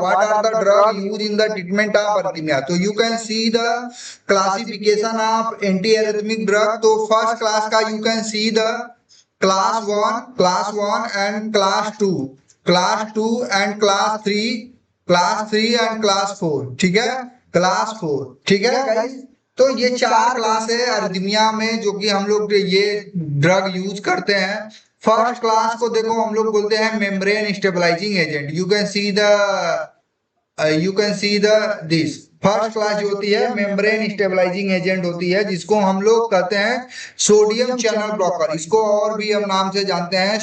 what are the drug used in the treatment of arrhythmia? तो you can see the classification of antiarrhythmic drug. तो first class का you can see the class 1 and class 2 and class 3 and class 4, ठीक है, class 4, ठीक है guys. तो ये 4 class है अरिथमिया में जो कि हम लोग ये ड्रग यूज करते हैं। फर्स्ट क्लास को देखो हम लोग बोलते हैं membrane stabilising agent. You can see the this first class जो होती है मेम्ब्रेन स्टेबलाइजिंग एजेंट होती है, जिसको हम लोग कहते हैं सोडियम चैनल ब्लॉकर। इसको और भी हम नाम से जानते हैं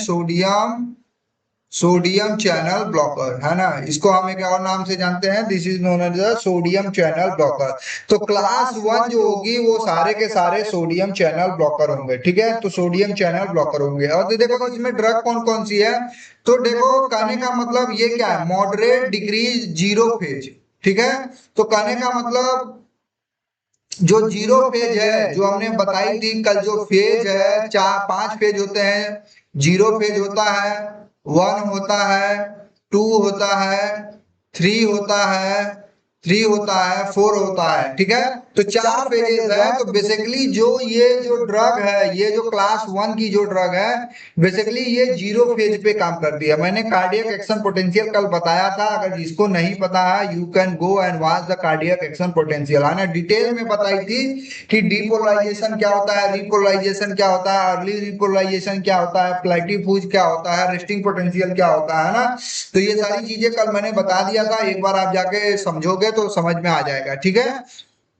सोडियम चैनल ब्लॉकर, है ना। इसको हम एक और नाम से जानते हैं, this is known as the sodium channel blocker. तो क्लास 1 जो होगी वो सारे के सारे सोडियम चैनल ब्लॉकर होंगे, ठीक है। तो सोडियम चैनल ब्लॉकर होंगे। और तो देखो इसमें ड्रग कौन कौन सी है, तो देखो कहने का मतलब ये क्या है, मॉडरेट डिक्रीज जीरो फेज, ठीक है। तो कहने का मतलब जो जीरो फेज है जो हमने बताई थी कल, जो फेज है 5 फेज होते हैं। जीरो फेज होता है, 1 होता है, 2 होता है, 3 होता है, 4 होता है, ठीक है। तो 4 फेजेस है। तो बेसिकली ये जो ड्रग है, ये जो क्लास 1 की जो ड्रग है, बेसिकली ये जीरो फेज पे काम करती है। मैंने कार्डियक एक्शन पोटेंशियल कल बताया था, अगर जिसको नहीं पता है you can go and watch the cardiac action potential, है ना। डिटेल में बताई थी कि डीपोलराइजेशन क्या होता है, रिपोलराइजेशन क्या होता है, अर्ली रिपोलराइजेशन क्या होता है, प्लेटिफ्यूज क्या होता है, रेस्टिंग पोटेंशियल क्या होता है ना। तो ये सारी चीजें कल मैंने बता दिया था, एक बार आप जाके समझोगे तो समझ में आ जाएगा, ठीक है।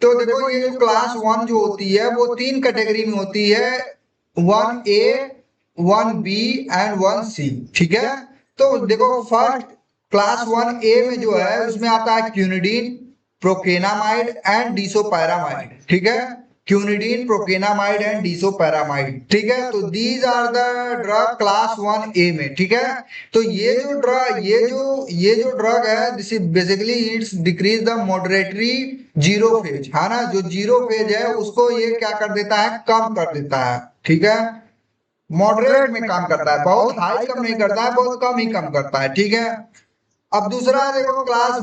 तो देखो ये जो क्लास 1 जो होती है वो 3 कैटेगरी में होती है, 1A, 1B एंड 1C, ठीक है। तो देखो फर्स्ट क्लास 1A में जो है उसमें आता है क्यूनिडीन, प्रोकेनामाइड एंड डिसोपैरामाइड, ठीक है। क्यूनिडीन, प्रोकेनामाइड एंड डिसोपैरामाइड, ठीक है। तो these are the drug class 1A में, ठीक है। तो ये जो ड्रग है, this is basically it's decrease the moderatory zero phase, है ना। जो जीरो फेज है उसको ये क्या कर देता है, कम कर देता है, ठीक है। मॉडरेट में काम करता है, बहुत हाई कम नहीं करता है, बहुत कम ही कम करता है, ठीक है। अब दूसरा देखो क्लास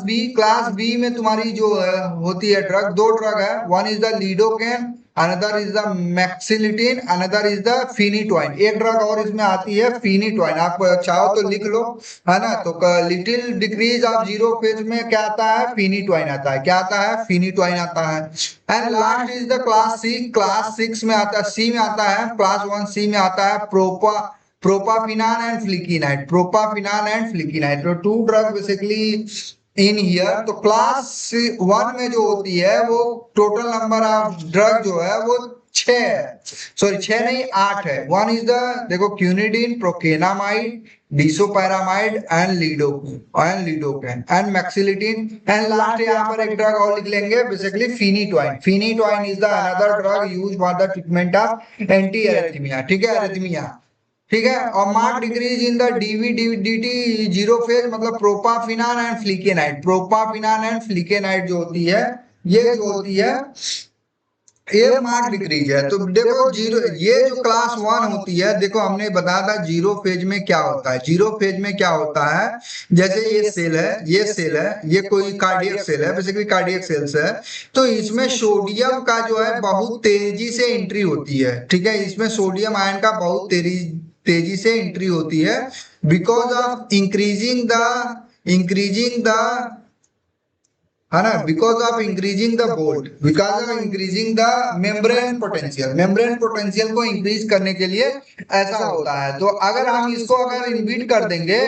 बी में तुम्हारी जो होती है ड्रग, 2 ड्रग है, one is the lidocaine, another is the mexiletine, another is the phenytoin. एक ड्रग और इसमें आती है फिनिटोइन, आप चाहो तो लिख लो, है ना। तो little decrease of zero phase में क्या आता है, फिनिटोइन आता है। क्या आता है, फिनिटोइन आता है। And last is the class 6 में आता है, सी में आता है, क्लास 1 सी में आता है प्रोपाफिनान एंड फ्लिकिनाइड। तो 2 ड्रग बेसिकली इन हियर। तो क्लास 1 में जो होती है वो टोटल नंबर ऑफ ड्रग जो है वो 6 है, सॉरी 6 नहीं 8 है। वन इज द देखो quinidine, procainamide, disopyramide and lidocaine and mexiletine. And last यहाँ पर एक ड्रग और लिख लेंगे, basically phenytoin is the another drug used for the treatment of anti arrhythmia, ठीक है, एरिथमिया, ठीक है। और mark decrease in the DVDT zero phase, मतलब प्रोपाफिनान एंड फ्लिकेनाइड जो होती है, ये जो होती है ये मार्क डिक्रीज है। तो देखो जीरो, ये जो क्लास 1 होती है, देखो हमने बताया था जीरो फेज में क्या होता है। जीरो फेज में क्या होता है, जैसे ये सेल है, ये कोई कार्डियक सेल है, बेसिकली कार्डियक सेल्स है। तो इसमें सोडियम का जो है बहुत तेजी से एंट्री होती है, ठीक है। इसमें सोडियम आयन का बहुत तेजी से एंट्री होती है, बिकॉज ऑफ इंक्रीजिंग द है ना, because of increasing the membrane potential को इंक्रीज करने के लिए ऐसा होता है। तो अगर हम इसको अगर इनहिबिट कर देंगे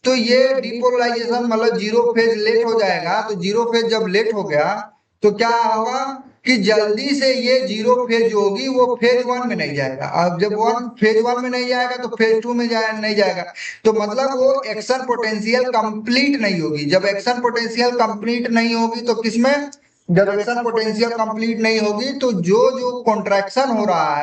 तो ये डिपोलराइजेशन मतलब जीरो फेज लेट हो जाएगा। तो जीरो फेज जब लेट हो गया तो क्या होगा कि जल्दी से ये जीरो फेज जो होगी वो फेज 1 में नहीं जाएगा। अब जब फेज 1 में नहीं जाएगा तो फेज 2 में नहीं जाएगा। तो मतलब वो एक्शन पोटेंशियल कंप्लीट नहीं होगी। जब एक्शन पोटेंशियल कंप्लीट नहीं होगी तो किसमें, जब एक्शन पोटेंशियल कंप्लीट नहीं होगी तो जो कॉन्ट्रैक्शन हो रहा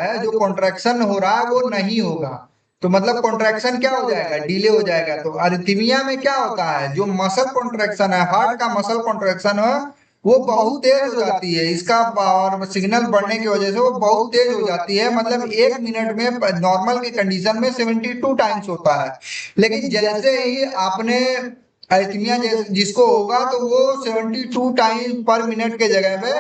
है वो नहीं होगा। तो मतलब कॉन्ट्रैक्शन क्या हो जाएगा, डिले हो जाएगा। तो अरिथमिया में क्या होता है, जो मसल कॉन्ट्रैक्शन है, हार्ट का मसल कॉन्ट्रैक्शन है, वो बहुत तेज हो जाती है। इसका पावर सिग्नल बढ़ने की वजह से वो बहुत तेज हो जाती है। मतलब 1 मिनट में नॉर्मल की कंडीशन में 72 टाइम्स होता है। लेकिन जैसे ही आपने एरिथमिया जिसको होगा तो वो 72 टाइम पर मिनट के जगह पे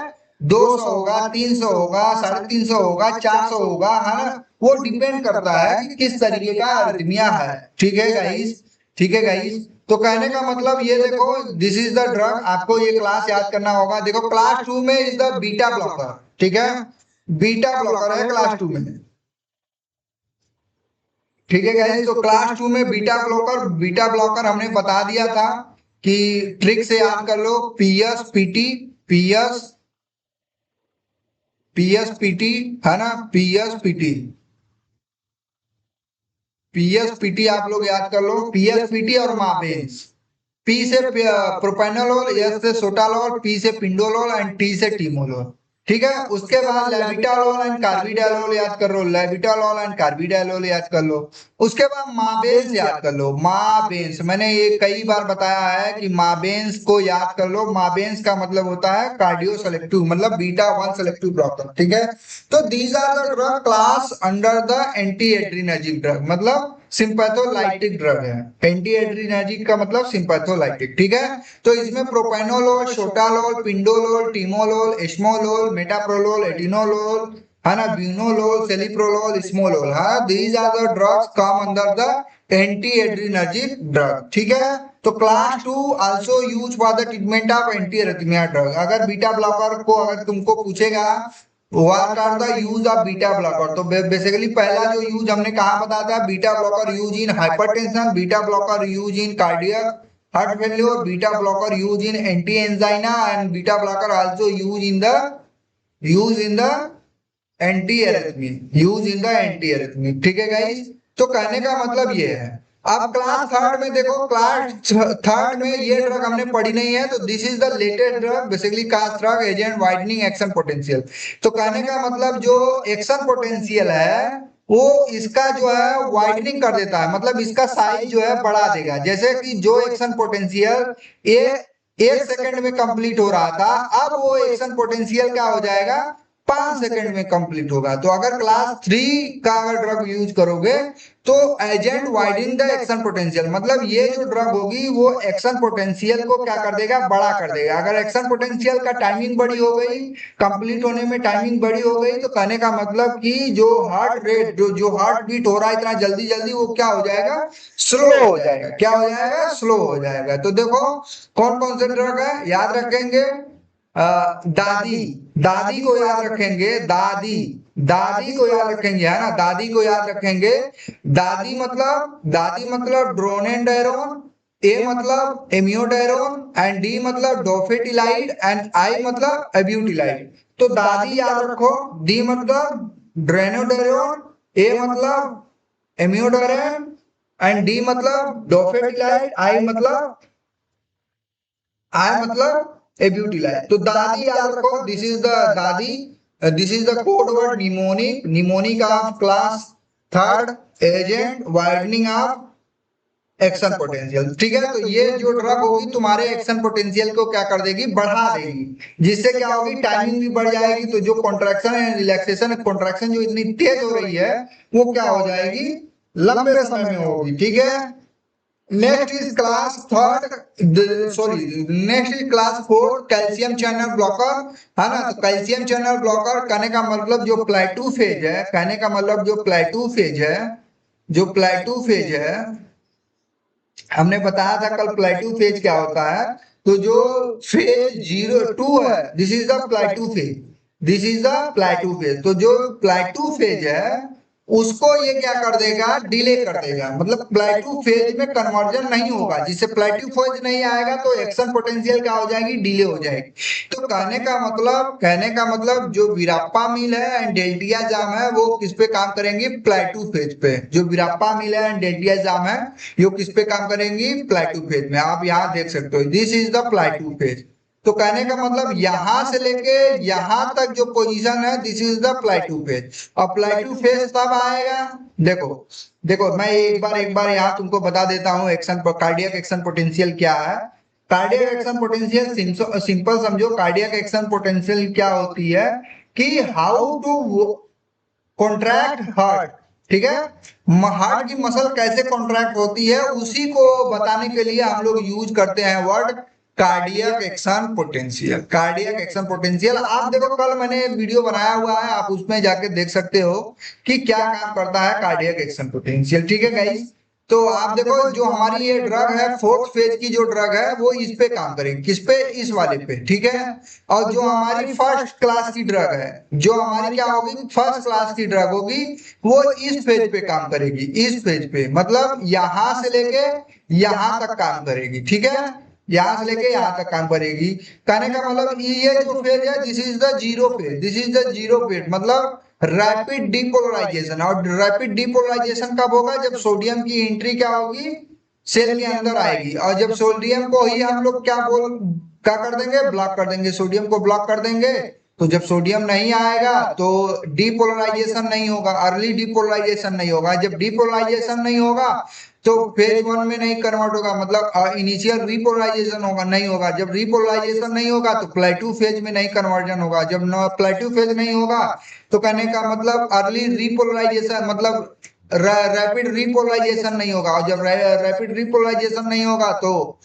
200 होगा, 300 होगा, 350 होगा, 400 होगा, है ना। वो डिपेंड करता है कि किस तरीके का एरिथमिया है। ठीक है गाइस, ठीक है गाइस। तो कहने का मतलब ये देखो, दिस इज द ड्रग। आपको ये क्लास याद करना होगा। देखो क्लास 2 में इज द बीटा ब्लॉकर। ठीक है, बीटा ब्लॉकर है क्लास 2 में। ठीक है गाइस, तो क्लास 2 में बीटा ब्लॉकर, बीटा ब्लॉकर हमने बता दिया था कि ट्रिक से याद कर लो, PS PT, PS PS PT, है ना, पीएस पीटी, पीएस पीटी आप लोग याद कर लो, पीएस पीटी और मापेंस। पी से प्रोपेनोलोल, एस से सोटालोल, पी से पिंडोलोल एंड टी से टीमोलोल। ठीक है, उसके बाद लेविटालोल एंड कार्बिडालोल याद कर लो, लेविटालोल एंड कार्बिडालोल याद कर लो। उसके बाद माबेंस याद कर लो, माबेंस। मैंने ये कई बार बताया है कि माबेंस को याद कर लो। माबेंस का मतलब होता है कार्डियो सेलेक्टिव, मतलब बीटा 1 सेलेक्टिव ब्लॉकर। ठीक है, तो these are the drug class under the anti adrenergic drug, मतलब सिंपैथोलाइटिक ड्रग है। एंटी एड्रिनर्जिक का मतलब सिंपैथोलाइटिक। ठीक है, तो इसमें propranolol, sotalol, pindolol, timolol, esmolol, metoprolol, atenolol, है ना, ब्यूनोलोल, सेलिप्रोलोल, स्मोलोल, हाँ, these are the drugs come under the anti adrenergic drug. ठीक है, तो class 2 also use for the treatment of anti arrhythmia drug. अगर बीटा ब्लॉकर को अगर तुमको पूछेगा what are the use of beta blocker, तो बेसिकली पहला जो यूज हमने कहा बताया था, beta blocker use in hypertension, beta blocker use in cardiac heart failure, beta blocker use in anti angina and beta blocker also use in the anti arrhythmia, use in the anti arrhythmia. ठीक है guys, तो कहने का मतलब ये है। अब class third में देखो, क्लास थर्ड में ये ड्रग हमने पढ़ी नहीं है, तो this is the latest drug, basically class drug agent widening action potential. तो कहने का मतलब जो एक्शन पोटेंशियल है वो इसका जो है वाइडनिंग कर देता है, मतलब इसका साइज जो है बढ़ा देगा। जैसे कि जो एक्शन पोटेंशियल ये 1 सेकंड में कंप्लीट हो रहा था, अब वो एक्शन पोटेंशियल क्या हो जाएगा, 5 सेकंड में कंप्लीट होगा। तो अगर क्लास 3 का अगर ड्रग यूज करोगे तो agent widening the action potential, मतलब ये जो ड्रग होगी वो एक्शन पोटेंशियल को क्या कर देगा, बड़ा कर देगा। अगर एक्शन पोटेंशियल का टाइमिंग बड़ी हो गई, कंप्लीट होने में टाइमिंग बड़ी हो गई, तो कहने का मतलब कि जो हार्ट रेट, जो हार्ट बीट हो रहा है इतना जल्दी जल्दी, वो क्या हो जाएगा, स्लो हो जाएगा। क्या हो जाएगा, स्लो हो जाएगा। तो देखो कौन कौन से ड्रग है याद रखेंगे, दादी, दादी को याद रखेंगे, दादी, दादी को याद रखेंगे, है ना, दादी को याद रखेंगे। दादी मतलब ड्रोनेंडेरोन, ए मतलब एमियोडेरोन एंड डी मतलब डोफेटिलाइड एंड आई मतलब एब्यूटिलाइड। तो दादी याद रखो, डी मतलब ड्रेनोडेरोन, ए मतलब एमियोडेरोन एंड डी मतलब डोफेटिलाइड, आई मतलब एब्यूटिलाइड। तो दादी याद रखो, दिस इज द दादी, this is the code word mnemonic, mnemonic of class third agent widening of action potential. ठीक है, तो ये जो ड्रग होगी तुम्हारे एक्शन पोटेंशियल को क्या कर देगी, बढ़ा देगी, जिससे क्या होगी, टाइमिंग भी बढ़ जाएगी। तो जो कॉन्ट्रैक्शन है, रिलैक्सेशन है, कॉन्ट्रैक्शन जो इतनी तेज हो रही है वो क्या हो जाएगी, लंबे समय में होगी। ठीक है, next is class third, sorry, next is class fourth calcium channel blocker, है ना। तो कैल्शियम चैनल ब्लॉकर कहने का मतलब जो प्लेटू फेज है, कहने का मतलब जो प्लेटू फेज है, जो प्लेटू फेज है, हमने बताया था कल प्लेटू फेज क्या होता है। तो जो फेज 02 है, this is the प्लेटू phase, this is the प्लेटू phase. तो जो प्लेटू फेज है उसको ये क्या कर देगा, डिले कर देगा, मतलब प्लेटू फेज में कन्वर्जन नहीं होगा। जिससे प्लेटू फेज नहीं आएगा तो एक्शन पोटेंशियल क्या हो जाएगी, डिले हो जाएगी। तो कहने का मतलब जो वीराप्पा मिल है एंड डेल्टिया जाम है वो किस पे काम करेंगी, प्लेटू फेज पे। जो वीराप्पा मिल है एंड डेल्टिया जाम है ये किस पे काम करेंगी, प्लेटू फेज में। आप यहाँ देख सकते हो, दिस इज द प्लेटू फेज। तो कहने का मतलब यहां से लेके यहां तक जो पोजीशन है, दिस इज द प्लेटू फेज। और प्लेटू फेज तब आएगा, देखो देखो मैं एक बार यहाँ तुमको बता देता हूँ एक्शन, कार्डियक एक्शन पोटेंशियल क्या है। कार्डियक एक्शन पोटेंशियल सिंपल समझो, कार्डियक एक्शन पोटेंशियल क्या होती है कि हाउ टू कॉन्ट्रैक्ट हार्ट, ठीक है। हार्ट की मसल कैसे कॉन्ट्रैक्ट होती है उसी को बताने के लिए हम लोग यूज करते हैं word cardiac action potential. Cardiac action potential आप देखो, कल मैंने वीडियो बनाया हुआ है, आप उसमें जाके देख सकते हो कि क्या काम करता है कार्डियक एक्शन पोटेंशियल। ठीक है गाइस, तो आप देखो जो हमारी ये ड्रग है, फोर्थ फेज की जो ड्रग है वो इस पे काम करेगी। किस पे? इस वाले पे। ठीक है। और जो हमारी फर्स्ट क्लास की ड्रग है, जो हमारी क्या होगी, फर्स्ट क्लास की ड्रग होगी, वो इस फेज पे काम करेगी। इस फेज पे मतलब यहां से लेके यहां तक काम करेगी। ठीक है, यहां से लेके यहां तक काम करेगी। कहने का मतलब ये जो फेज है, this is the zero phase. This is the zero phase मतलब रैपिड डीपोलराइजेशन। और रैपिड डीपोलराइजेशन कब होगा? जब सोडियम की एंट्री क्या होगी, सेल के अंदर आएगी। और जब सोडियम को ही हम लोग क्या कर देंगे, ब्लॉक कर देंगे। सोडियम को ब्लॉक कर देंगे, तो जब सोडियम नहीं आएगा तो डीपोलराइजेशन नहीं होगा, अर्ली डीपोलराइजेशन नहीं होगा। जब डीपोलराइजेशन नहीं होगा तो फेज वन में नहीं कन्वर्ट होगा, मतलब इनिशियल रिपोलराइजेशन होगा नहीं होगा। जब रिपोलराइजेशन नहीं होगा तो प्लेटू फेज में नहीं कन्वर्जन होगा। जब प्लेटू फेज नहीं होगा तो कहने का मतलब अर्ली रिपोलराइजेशन मतलब रैपिड रिपोलराइजेशन नहीं होगा। और जब रैपिड रिपोलराइजेशन नहीं होगा तो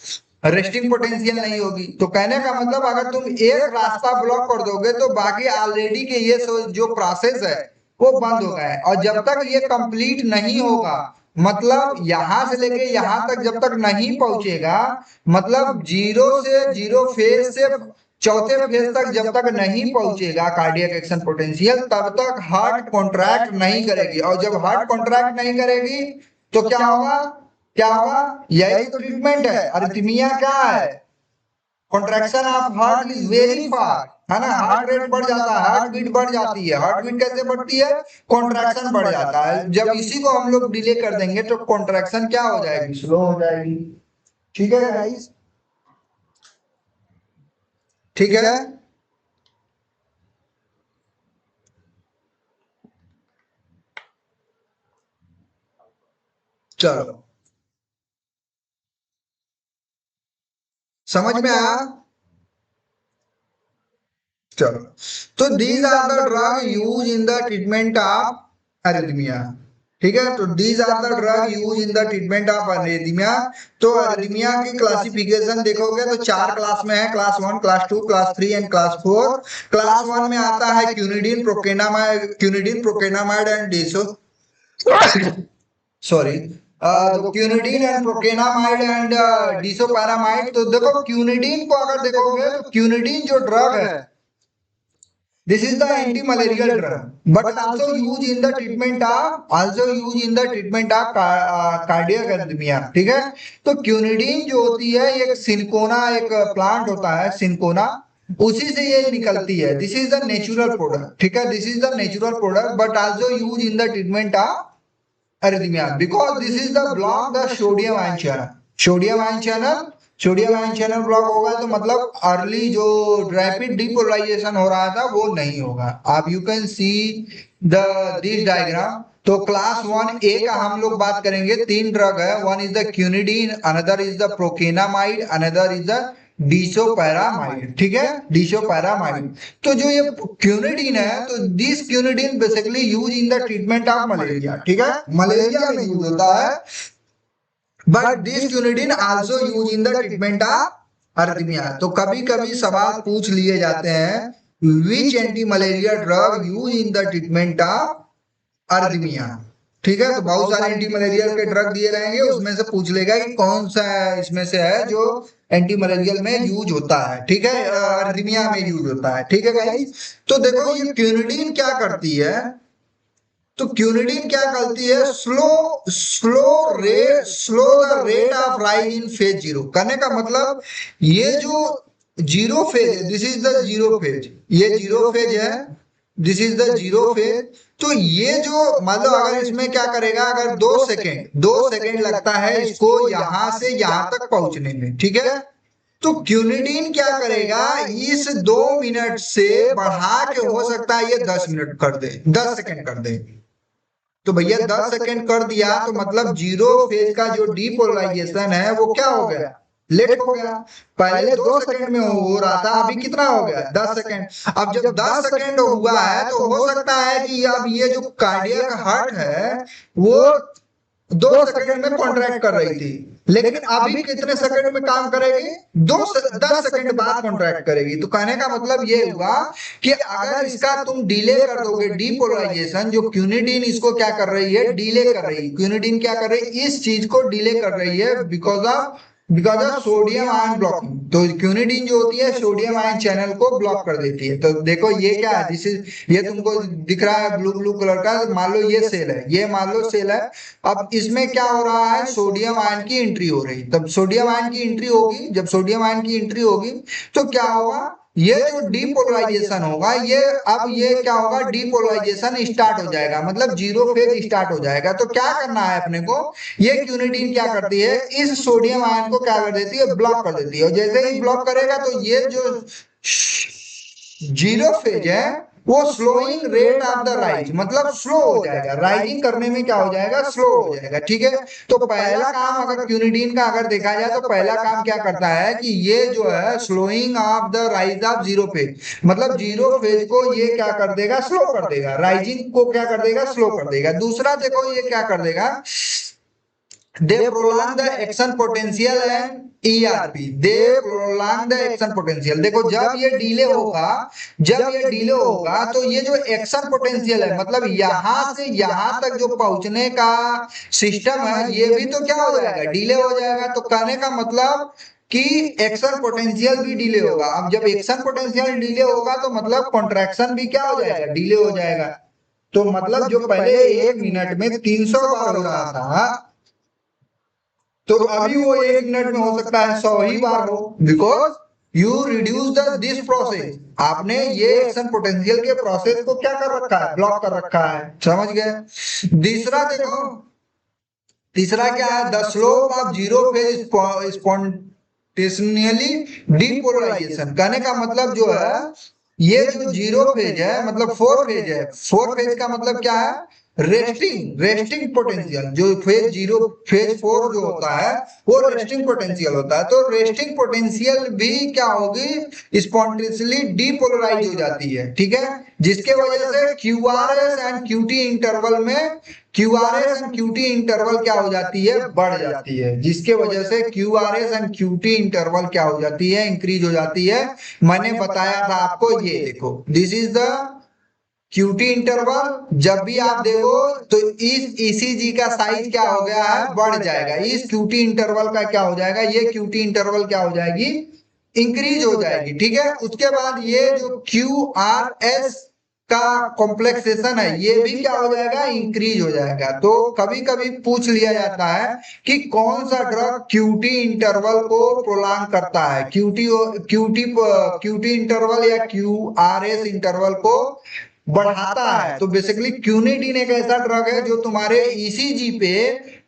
रेस्टिंग पोटेंशियल नहीं होगी। तो कहने का मतलब अगर तुम एक रास्ता ब्लॉक कर दोगे तो बाकी ऑलरेडी के ये जो प्रोसेस है वो बंद हो गया है। और जब तक ये कंप्लीट नहीं होगा, मतलब यहां से लेके यहां तक जब तक नहीं पहुंचेगा, मतलब जीरो फेज से चौथे फेज तक जब तक नहीं पहुंचेगा कार्डियक एक्शन पोटेंशियल, तब तक हार्ट कॉन्ट्रैक्ट नहीं करेगी। और जब हार्ट कॉन्ट्रैक्ट नहीं करेगी तो क्या होगा? क्या होगा? यही तो ट्रीटमेंट है। अरिथमिया क्या है? Contraction of heart is very fast, है ना। हार्ट रेट बढ़ जाता है, हार्ट बीट बढ़ जाती है। हार्ट बीट कैसे बढ़ती है? कॉन्ट्रैक्शन बढ़ जाता है। जब इसी को हम लोग डिले कर देंगे तो कॉन्ट्रैक्शन क्या हो जाएगी? स्लो हो जाएगी। ठीक है गाइस, ठीक है। चलो, समझ में आया? चलो, तो these are the drug use in the treatment of arrhythmia. ठीक है, तो these are the drug use in the treatment of arrhythmia. तो अरिथमिया की क्लासिफिकेशन देखोगे तो चार क्लास में है, class one, class two, class three and class four. Class one में आता है क्यूनिडीन, प्रोकेनामाइड एंड डेसो सॉरी तो quinidine and procainamide and disopyramide. तो देखो क्यूनिडीन को अगर देखोगे तो क्यूनिडीन जो ड्रग है, this is the anti-malarial drug, but also used in the treatment of cardiac arrhythmia। ठीक है, तो क्यूनिडीन जो होती है एक सिनकोना, एक प्लांट होता है सिनकोना, उसी से ये निकलती है। This is the natural product. ठीक है, this is the natural product but also use in the treatment of arrhythmia because this is the block the sodium ion channel। Sodium ion channel, sodium ion channel block होगा तो मतलब early जो rapid depolarisation हो रहा था वो नहीं होगा। आप you can see the this diagram. तो क्लास वन ए का हम लोग बात करेंगे। तीन ड्रग है, one is the quinidine, another is the procainamide, another is the disopyramide. ठीक है, डिसोपैरामाइड। तो जो ये क्यूनिडीन है, तो this quinidine basically use in the treatment of malaria. ठीक है, मलेरिया में यूज होता है, but this quinidine also use in the treatment of arrhythmia. तो कभी कभी सवाल पूछ लिए जाते हैं which anti malaria drug use in the treatment of arrhythmia. ठीक है, तो बहुत सारे एंटी मलेरियल के ड्रग दिए रहेंगे, उसमें से पूछ लेगा कि कौन सा इसमें से है जो एंटी मलेरियल में यूज होता है। ठीक है, अरिथमिया में यूज होता है। ठीक है गाइस, तो देखो ये क्यूनिडीन क्या करती है। तो क्यूनिडीन क्या करती है? Slow the rate of rise in phase zero. कहने का मतलब ये जो जीरो फेज है, this is the zero phase, ये जीरो फेज है, this is the zero phase. तो ये जो मतलब अगर इसमें क्या करेगा, अगर 2 सेकेंड लगता है इसको यहां से यहां तक पहुंचने में। ठीक है, तो क्यूनिडीन क्या करेगा, इस 2 मिनट से बढ़ा के हो सकता है ये 10 मिनट कर दे, 10 सेकेंड कर दे। तो भैया 10 सेकेंड कर दिया तो मतलब जीरो फेज का जो डीपोलराइजेशन है वो क्या हो गया? लेट हो गया। पहले 2 सेकंड में हो रहा था, अभी कितना हो गया 10 सेकंड। अब जब 10 सेकंड हुआ है तो हो सकता है कि अब ये जो कार्डियक हार्ट है वो 2 सेकंड में कॉन्ट्रैक्ट कर रही थी, लेकिन अभी कितने सेकंड में काम करेगी, 10 सेकंड बाद कॉन्ट्रैक्ट करेगी। तो कहने का मतलब ये हुआ कि अगर इसका तुम डिले कर दोगे, डीपोलराइजेशन, जो क्यूनिडीन इसको क्या कर रही है, डिले कर रही है। क्यूनिडीन क्या कर रही है, इस चीज को डिले कर रही है because of sodium ion blocking. तो क्यूनिडीन जो होती है सोडियम आयन चैनल को ब्लॉक कर देती है। तो देखो ये क्या है, दिस इज, ये तुमको दिख रहा है ब्लू ब्लू कलर का, मान लो ये सेल है, ये मान लो सेल है। अब इसमें क्या हो रहा है, सोडियम आयन की एंट्री हो रही। तब सोडियम आयन की एंट्री होगी, जब सोडियम आयन की एंट्री होगी तो क्या होगा, ये जो डीपोलराइजेशन होगा, ये अब ये क्या होगा, डीपोलराइजेशन स्टार्ट हो जाएगा, मतलब जीरो फेज स्टार्ट हो जाएगा। तो क्या करना है अपने को, ये क्यूनिडीन क्या करती है, इस सोडियम आयन को क्या कर देती है, ब्लॉक कर देती है। और जैसे ही ब्लॉक करेगा तो ये जो जीरो फेज है वो slowing rate of the rise, मतलब स्लो हो जाएगा, राइजिंग करने में क्या हो जाएगा, स्लो हो जाएगा। ठीक है, तो पहला काम अगर क्यूनिडीन का अगर देखा जाए तो पहला काम क्या करता है कि ये जो है slowing of the rise of zero phase, मतलब जीरो फेज को ये क्या कर देगा, स्लो कर देगा, राइजिंग को क्या कर देगा, स्लो कर देगा। दूसरा देखो ये क्या कर देगा, they prolong the action potential and ERP, they prolong the action potential। देखो जब ये डिले होगा, जब ये डिले होगा तो ये जो एक्शन पोटेंशियल है, मतलब यहां से यहां तक जो पहुंचने का सिस्टम है, ये भी तो क्या हो जाएगा, डिले हो जाएगा। तो कहने का मतलब कि एक्शन पोटेंशियल भी डिले होगा। अब जब एक्शन पोटेंशियल डिले होगा तो मतलब कॉन्ट्रैक्शन भी क्या हो जाएगा, डिले हो जाएगा। तो मतलब जो पहले 1 मिनट में 300 बार हो रहा था, तो अभी वो 1 मिनट में हो सकता है 100 ही बार हो, because you reduce the this process. आपने ये एक्शन पोटेंशियल के प्रोसेस को क्या कर रखा है, ब्लॉक कर रखा है। समझ गए। तीसरा देखो, तीसरा क्या है, the slope of zero phase spontaneously depolarization. कहने का मतलब जो है, ये जो जीरो फेज है मतलब 4 फेज है, 4 फेज का मतलब क्या है, रेस्टिंग पोटेंशियल। जो फेज जीरो, फेज 4 जो होता है वो रेस्टिंग पोटेंशियल होता है। तो रेस्टिंग पोटेंशियल भी क्या होगी, स्पॉन्टेनियसली डीपोलराइज हो जाती है। ठीक है, जिसके वजह से क्यूआरएस एंड क्यूटी इंटरवल में, क्यूआरएस एंड क्यूटी इंटरवल क्या हो जाती है, बढ़ जाती है, जिसके वजह से क्यूआरएस एंड क्यूटी इंटरवल क्या हो जाती है, इंक्रीज हो जाती है। मैंने बताया था आपको, ये देखो this is the QT interval. जब भी आप देखो तो इस ईसीजी का साइज क्या हो गया है, बढ़ जाएगा। इस क्यूटी इंटरवल का क्या हो जाएगा, ये क्यूटी इंटरवल क्या हो जाएगी, इंक्रीज हो जाएगी। ठीक है, उसके बाद ये जो क्यू आर एस का कॉम्प्लेक्सेशन है, ये भी क्या हो जाएगा, इंक्रीज हो जाएगा। तो कभी कभी पूछ लिया जाता है कि कौन सा ड्रग क्यूटी इंटरवल को प्रोलॉन्ग करता है, क्यूटी क्यूटी क्यूटी इंटरवल या क्यू आर एस इंटरवल को बढ़ाता है। तो बेसिकली क्यूनिडीन एक ऐसा ड्रग है जो तुम्हारे ईसीजी पे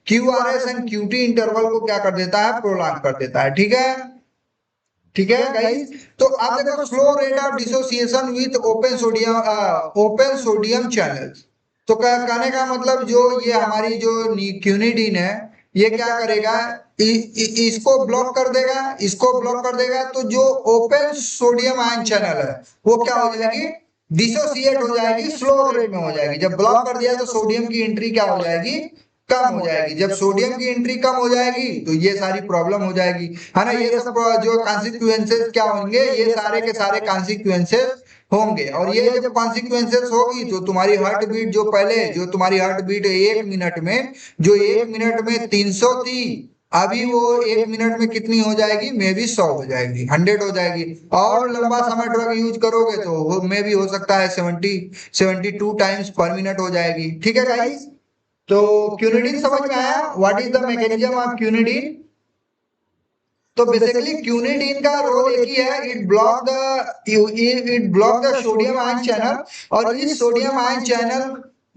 क्यूआरएस एंड क्यूटी इंटरवल को क्या कर देता है, प्रोलॉन्ग कर देता है। ठीक है, ठीक है गाइस। तो आप देखो slow rate of dissociation with open sodium channels. तो कहने का मतलब जो ये हमारी जो क्यूनिडीन है, ये क्या करेगा, इसको ब्लॉक कर देगा, इसको ब्लॉक कर देगा। तो जो ओपन सोडियम आयन चैनल है वो क्या हो जाएगी, डिसोसिएट हो जाएगी, स्लो रेट में हो जाएगी। जब ब्लॉक कर दिया तो सोडियम की एंट्री क्या हो जाएगी, कम हो जाएगी। जब सोडियम की एंट्री कम हो जाएगी तो ये सारी प्रॉब्लम हो जाएगी, है ना। ये सब जो कॉन्सिक्वेंसेस क्या होंगे, ये सारे के सारे कॉन्सिक्वेंसेस होंगे। और ये जब कॉन्सिक्वेंसेस होगी तो तुम्हारी हार्ट बीट, जो पहले जो तुम्हारी हार्ट बीट 1 मिनट में, जो 1 मिनट में 300 थी, अभी वो 1 मिनट में कितनी हो जाएगी, मे बी 100 हो जाएगी, 100 हो जाएगी। और लंबा समय ड्रग यूज करोगे तो मे भी हो सकता है 72 टाइम्स पर मिनट हो जाएगी। ठीक है गाइस। तो क्यूनिडीन समझ में आया, what is the mechanism of quinidine. तो बेसिकली क्यूनिडीन का रोल एक ही है, it block the sodium ion channel. और इस सोडियम आयन चैनल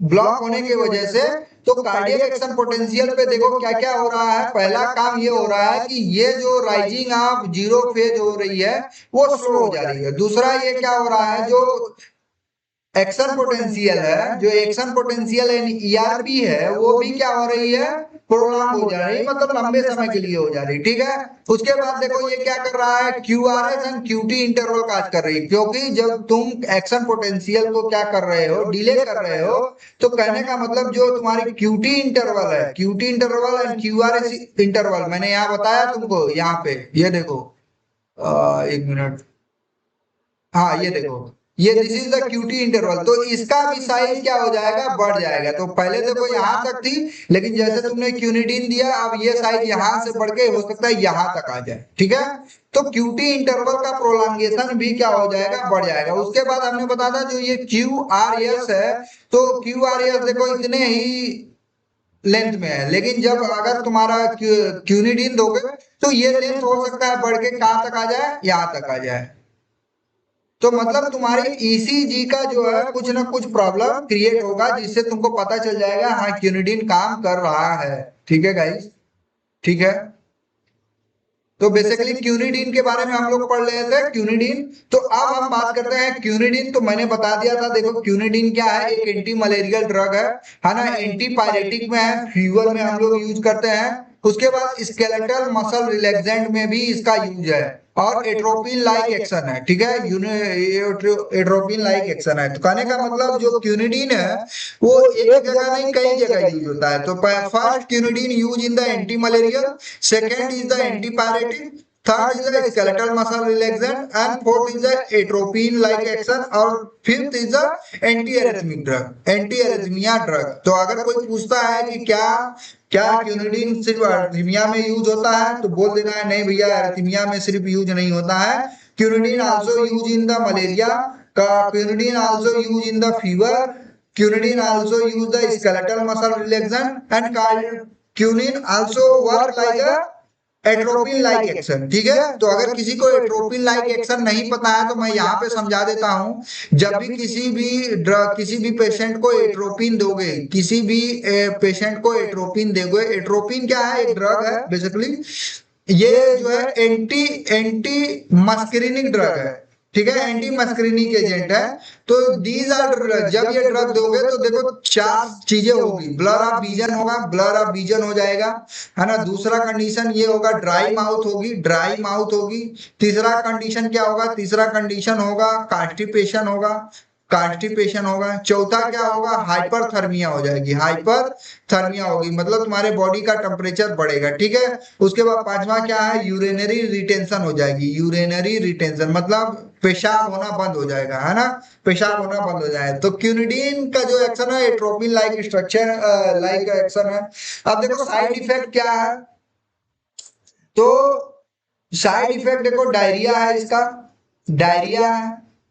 ब्लॉक होने की वजह से तो कार्डियक एक्शन पोटेंशियल पे देखो क्या क्या हो रहा है। पहला काम ये हो रहा है कि ये जो राइजिंग ऑफ जीरो फेज हो रही है वो स्लो हो जा रही है। दूसरा ये क्या हो रहा है, जो एक्शन पोटेंशियल है, जो एक्शन पोटेंशियल ईआरपी है, वो भी क्या हो रही है, प्रोलॉन्ग हो जा रही, मतलब लंबे समय के लिए हो जा रही, ठीक है। उसके बाद देखो ये क्या कर रहा है, QRS एंड QT इंटरवल काज कर रही है, क्योंकि जब तुम एक्शन पोटेंशियल को क्या कर रहे हो, डिले कर रहे हो, तो कहने का मतलब जो तुम्हारी QT इंटरवल है, QT interval and QRS interval, मैंने यहाँ बताया तुमको, यहाँ पे ये देखो, एक मिनट, हाँ ये देखो, ये this is the QT interval, तो इसका भी साइज क्या हो जाएगा, बढ़ जाएगा। तो पहले देखो यहाँ तक थी, लेकिन जैसे तुमने क्यूनिडीन दिया, अब ये साइज यहाँ से बढ़ के हो सकता है यहाँ तक आ जाए, ठीक है। तो QT इंटरवल का प्रोलॉन्गेशन भी क्या हो जाएगा, बढ़ जाएगा। उसके बाद हमने बताया था जो ये QRS है, तो QRS देखो इतने ही लेंथ में है, लेकिन जब अगर तुम्हारा क्यूनिडीन दोगे तो ये लेंथ हो सकता है बढ़ के कहाँ तक आ जाए, यहाँ तक आ जाए। तो मतलब तुम्हारी ECG का जो है कुछ ना कुछ प्रॉब्लम क्रिएट होगा, जिससे तुमको पता चल जाएगा हाँ क्यूनिडीन काम कर रहा है, ठीक है गाइस, ठीक है। तो बेसिकली क्यूनिडीन के बारे में हम लोग पढ़ रहे थे, क्यूनिडीन। तो अब हम बात करते हैं क्यूनिडीन। तो मैंने बता दिया था, देखो क्यूनिडीन क्या है, एक एंटी मलेरियल ड्रग है ना, एंटी पायरेटिक में है, फीवर में हम लोग यूज करते हैं। उसके बाद स्केलेटल मसल रिलैक्सेंट में भी इसका यूज है, और एट्रोपिन लाइक एक्शन है, ठीक है, एट्रोपिन लाइक एक्शन है। तो कहने का मतलब जो क्यूनिडीन है वो एक जगह नहीं कई जगह यूज होता है। तो first quinidine use in the anti malarial, second is the antipyretic, third is the skeletal muscle relaxant, and fourth is the atropine like action, और fifth is the anti arrhythmic drug, anti arrhythmia drug. तो अगर कोई पूछता है कि क्या क्या quinidine सिर्फ एरिथमिया में यूज होता है, तो बोल देना है नहीं भैया, एरिथमिया में सिर्फ यूज नहीं होता है, quinidine also use in the malaria, का quinidine also use in the fever, quinidine also use the skeletal muscle relaxant, and quinine also work like a atropine like action, ठीक है। तो अगर किसी को एट्रोपिन लाइक एक्शन नहीं पता है, तो मैं यहाँ पे समझा देता हूँ। जब भी किसी भी ड्रग, किसी भी पेशेंट को एट्रोपिन दोगे, किसी भी पेशेंट को एट्रोपिन दोगे, एट्रोपिन क्या है, एक ड्रग है बेसिकली, ये जो है एंटी एंटी मस्करिनिक ड्रग है, ठीक है, एंटी मस्करिनिक एजेंट है। तो दीज आर, जब ये ड्रग दोगे तो देखो चार चीजें होगी, ब्लर ऑफ विजन होगा, ब्लर ऑफ विजन हो जाएगा, है ना। दूसरा कंडीशन ये होगा, ड्राई माउथ होगी, ड्राई माउथ होगी। तीसरा कंडीशन क्या होगा, तीसरा कंडीशन होगा कॉन्स्टिपेशन होगा, कॉन्स्टिपेशन होगा। चौथा क्या होगा, हाइपरथर्मिया हो जाएगी, हाइपरथर्मिया होगी, मतलब तुम्हारे बॉडी का टेम्परेचर बढ़ेगा, ठीक है। उसके बाद पांचवा क्या है, यूरिनरी रिटेंशन हो जाएगी, यूरिनरी रिटेंशन मतलब पेशाब होना बंद हो जाएगा, है ना, पेशाब होना बंद हो जाएगा। तो क्यूनिडीन का जो एक्शन है atropine like structure like action है। अब देखो साइड इफेक्ट क्या है, तो साइड इफेक्ट देखो डायरिया है इसका, डायरिया है,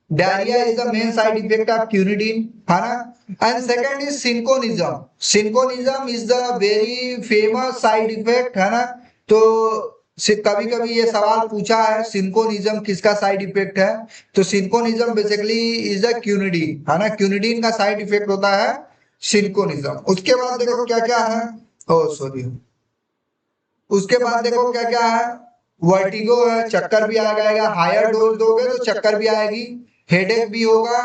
diarrhoea is the main side effect of quinidine, है ना। And second is cinchonism, cinchonism is the very famous side effect, है ना। तो कभी कभी ये सवाल पूछा है, सिंकोनिज्म किसका साइड इफेक्ट है, तो सिंकोनिज्म बेसिकली इज द क्यूनिडीन, है ना, क्यूनिडीन का साइड इफेक्ट होता है सिंकोनिज्म। उसके बाद देखो क्या क्या है, ओ सॉरी, उसके बाद देखो क्या क्या है, वर्टिगो है, चक्कर भी आ जाएगा, हायर डोज दोगे तो चक्कर भी आएगी, हेडेक भी होगा,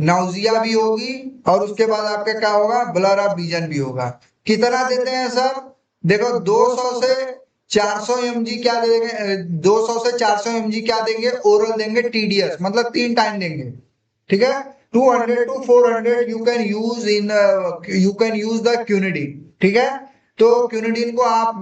नाउजिया भी होगी, और उसके बाद आपका क्या होगा, ब्लर ऑफ विजन भी होगा। कितना देते हैं सर, देखो 200 से 400 mg क्या देंगे, 200 से 400 mg क्या देंगे, ओरल देंगे, TDS मतलब 3 टाइम देंगे, ठीक है। 200 to 400 you can use in, you can use the quinidine, ठीक है। तो क्यूनिडीन को आप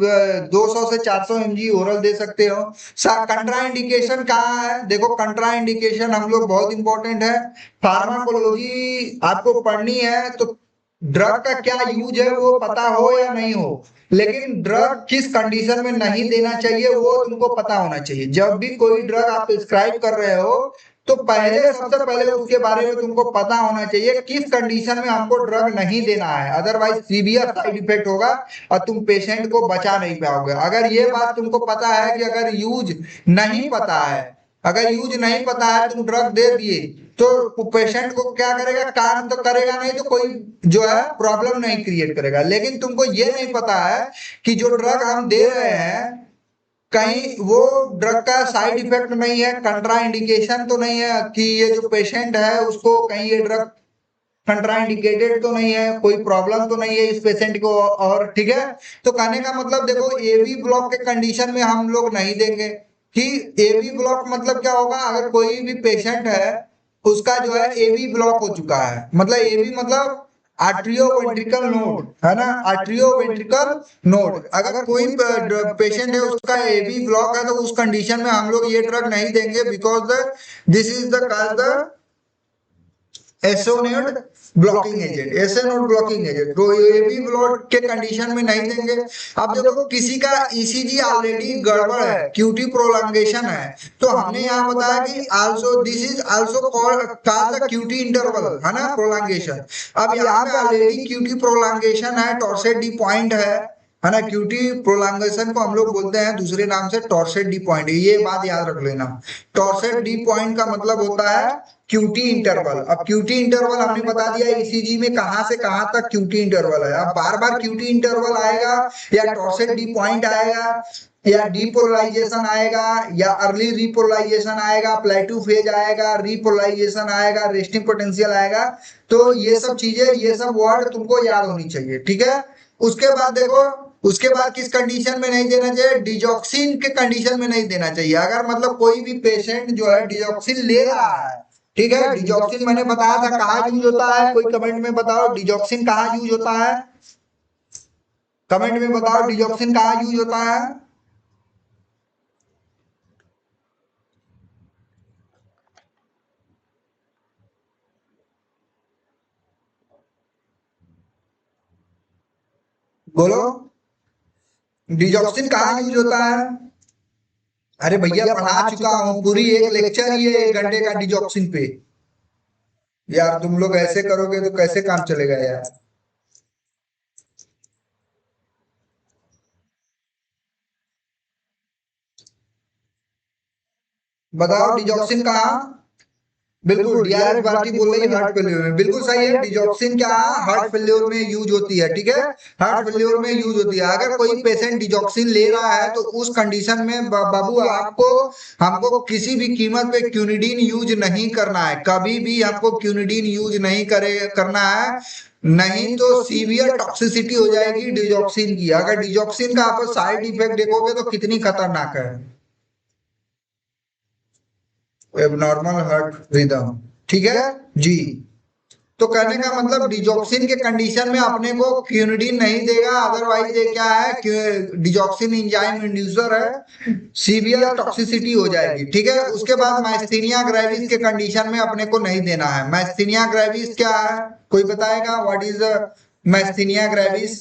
200 से 400 mg ओरल दे सकते हो। कंट्रा इंडिकेशन कहाँ है, देखो कंट्रा इंडिकेशन हम लोग बहुत इंपॉर्टेंट है, फार्माकोलॉजी आपको पढ़नी है, तो ड्रग का क्या यूज है वो पता हो या नहीं हो, लेकिन ड्रग किस कंडीशन में नहीं देना चाहिए वो तुमको पता होना चाहिए। जब भी कोई ड्रग आप प्रिस्क्राइब कर रहे हो, तो पहले सबसे पहले उसके बारे में तुमको पता होना चाहिए किस कंडीशन में हमको ड्रग नहीं देना है, अदरवाइज सीवियर साइड इफेक्ट होगा और तुम पेशेंट को बचा नहीं पाओगे। अगर ये बात तुमको पता है कि अगर यूज नहीं पता है, अगर यूज नहीं पता है, तुम ड्रग दे दिए, तो पेशेंट को क्या करेगा, काम तो करेगा नहीं, तो कोई जो है प्रॉब्लम नहीं क्रिएट करेगा। लेकिन तुमको ये नहीं पता है कि जो ड्रग हम दे रहे हैं कहीं वो ड्रग का साइड इफेक्ट नहीं है, कंट्रा इंडिकेशन तो नहीं है कि ये जो पेशेंट है उसको कहीं ये ड्रग कंट्राइंडिकेटेड तो नहीं है, कोई प्रॉब्लम तो नहीं है इस पेशेंट को, और ठीक है। तो कहने का मतलब देखो एबी ब्लॉक के कंडीशन में हम लोग नहीं देंगे कि एबी ब्लॉक मतलब क्या होगा, अगर कोई भी पेशेंट है उसका जो है एबी ब्लॉक हो चुका है, मतलब एबी मतलब आर्ट्रियो वेंट्रिकल नोड है ना, आर्ट्रियो वेंट्रिकल नोड, अगर कोई पेशेंट है उसका एबी ब्लॉक है तो उस कंडीशन में हम लोग ये ड्रग नहीं देंगे, because this is the called the SA node blocking agent, SA node blocking agent, तो ये भी ब्लॉक के कंडीशन में नहीं देंगे। अब देखो किसी का ईसीजी ऑलरेडी गड़बड़ है, क्यूटी प्रोलॉन्गेशन है, तो हमने यहाँ बताया कि also this is also called the QT interval है ना, प्रोलॉन्गेशन। अब यहाँ पे ऑलरेडी क्यूटी प्रोलॉन्गेशन है, टॉर्सेट डी पॉइंट है ना, क्यूटी प्रोलॉन्गेशन को हम लोग बोलते हैं दूसरे नाम से टॉर्सेट डी पॉइंट, ये बात याद रख लेना। टॉर्सेट डी पॉइंट का मतलब होता है क्यूटी इंटरवल। अब क्यूटी इंटरवल हमने बता दिया ईसीजी में कहां से कहां तक क्यूटी इंटरवल है। अब बार बार क्यूटी इंटरवल आएगा या टॉर्सेट डी पॉइंट आएगा या डीपोलराइजेशन आएगा या अर्ली रीपोलराइजेशन आएगा, प्लेटू फेज आएगा, रीपोलराइजेशन आएगा, रेस्टिंग पोटेंशियल आएगा, तो ये सब चीजें, ये सब वर्ड तुमको याद होनी चाहिए, ठीक है। उसके बाद देखो, उसके बाद किस कंडीशन में नहीं देना चाहिए, डिजॉक्सिन के कंडीशन में नहीं देना चाहिए। अगर मतलब कोई भी पेशेंट जो है डिजॉक्सिन ले रहा है, ठीक है, डिजॉक्सिन मैंने बताया था कहाँ यूज होता है, कोई कमेंट में बताओ डिजॉक्सिन कहाँ यूज होता है, कमेंट में बताओ डिजॉक्सिन कहाँ यूज होता है। बोलो डिजॉक्सिन कहाँ यूज होता है। अरे भैया पढ़ा चुका हूँ, पूरी एक लेक्चर ही है 1 घंटे का डिजॉक्सिन पे। यार तुम लोग ऐसे करोगे तो कैसे काम चलेगा यार। बताओ डिजॉक्सिन कहाँ। बिल्कुल डीआरएस भारती बोल रही है हार्ट फेल्योर में, बिल्कुल सही है। डिजॉक्सिन क्या हार्ट फेल्योर में यूज होती है, ठीक है, हार्ट फेल्योर में यूज होती है। अगर कोई पेशेंट डिजॉक्सिन ले रहा है तो उस कंडीशन में बाबू आपको, हमको किसी भी कीमत पे क्यूनिडीन यूज नहीं करना है, कभी भी हमको क्यूनिडीन यूज नहीं करना है, नहीं तो सीवियर टॉक्सिसिटी हो जाएगी डिजॉक्सिन की। अगर डिजॉक्सिन का आप साइड इफेक्ट देखोगे तो कितनी खतरनाक है, एबनॉर्मल हार्ट रिदम, ठीक है जी। तो कहने का मतलब डिजॉक्सिन के कंडीशन में अपने को क्यूनिडीन नहीं देगा, अदरवाइज ये क्या है, डिजॉक्सिन एंजाइम इंड्यूसर है, सीवियर टॉक्सिसिटी हो जाएगी, ठीक है। उसके बाद माइस्थीनिया ग्रेविस के कंडीशन में अपने को नहीं देना है। माइस्थीनिया ग्रेविस क्या है, कोई बताएगा व्हाट इज माइस्थीनिया ग्रेविस।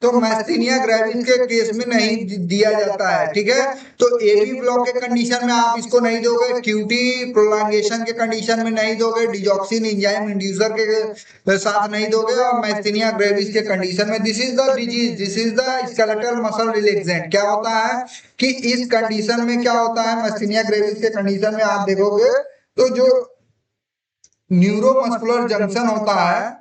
तो मैस्थीनिया ग्रेविस के केस में नहीं दिया जाता है, ठीक है। तो एबी ब्लॉक के कंडीशन में आप इसको नहीं दोगे, क्यूटी प्रोलॉन्गेशन के कंडीशन में नहीं दोगे, डिजॉक्सिन एंजाइम इंड्यूसर के साथ नहीं दोगे, और मैस्थीनिया ग्रेविस के कंडीशन में this is the disease, this is the skeletal muscle relaxant. क्या होता है कि इस कंडीशन में क्या होता है, मैस्थीनिया ग्रेविस के कंडीशन में आप देखोगे तो जो न्यूरोमस्कुलर जंक्शन होता है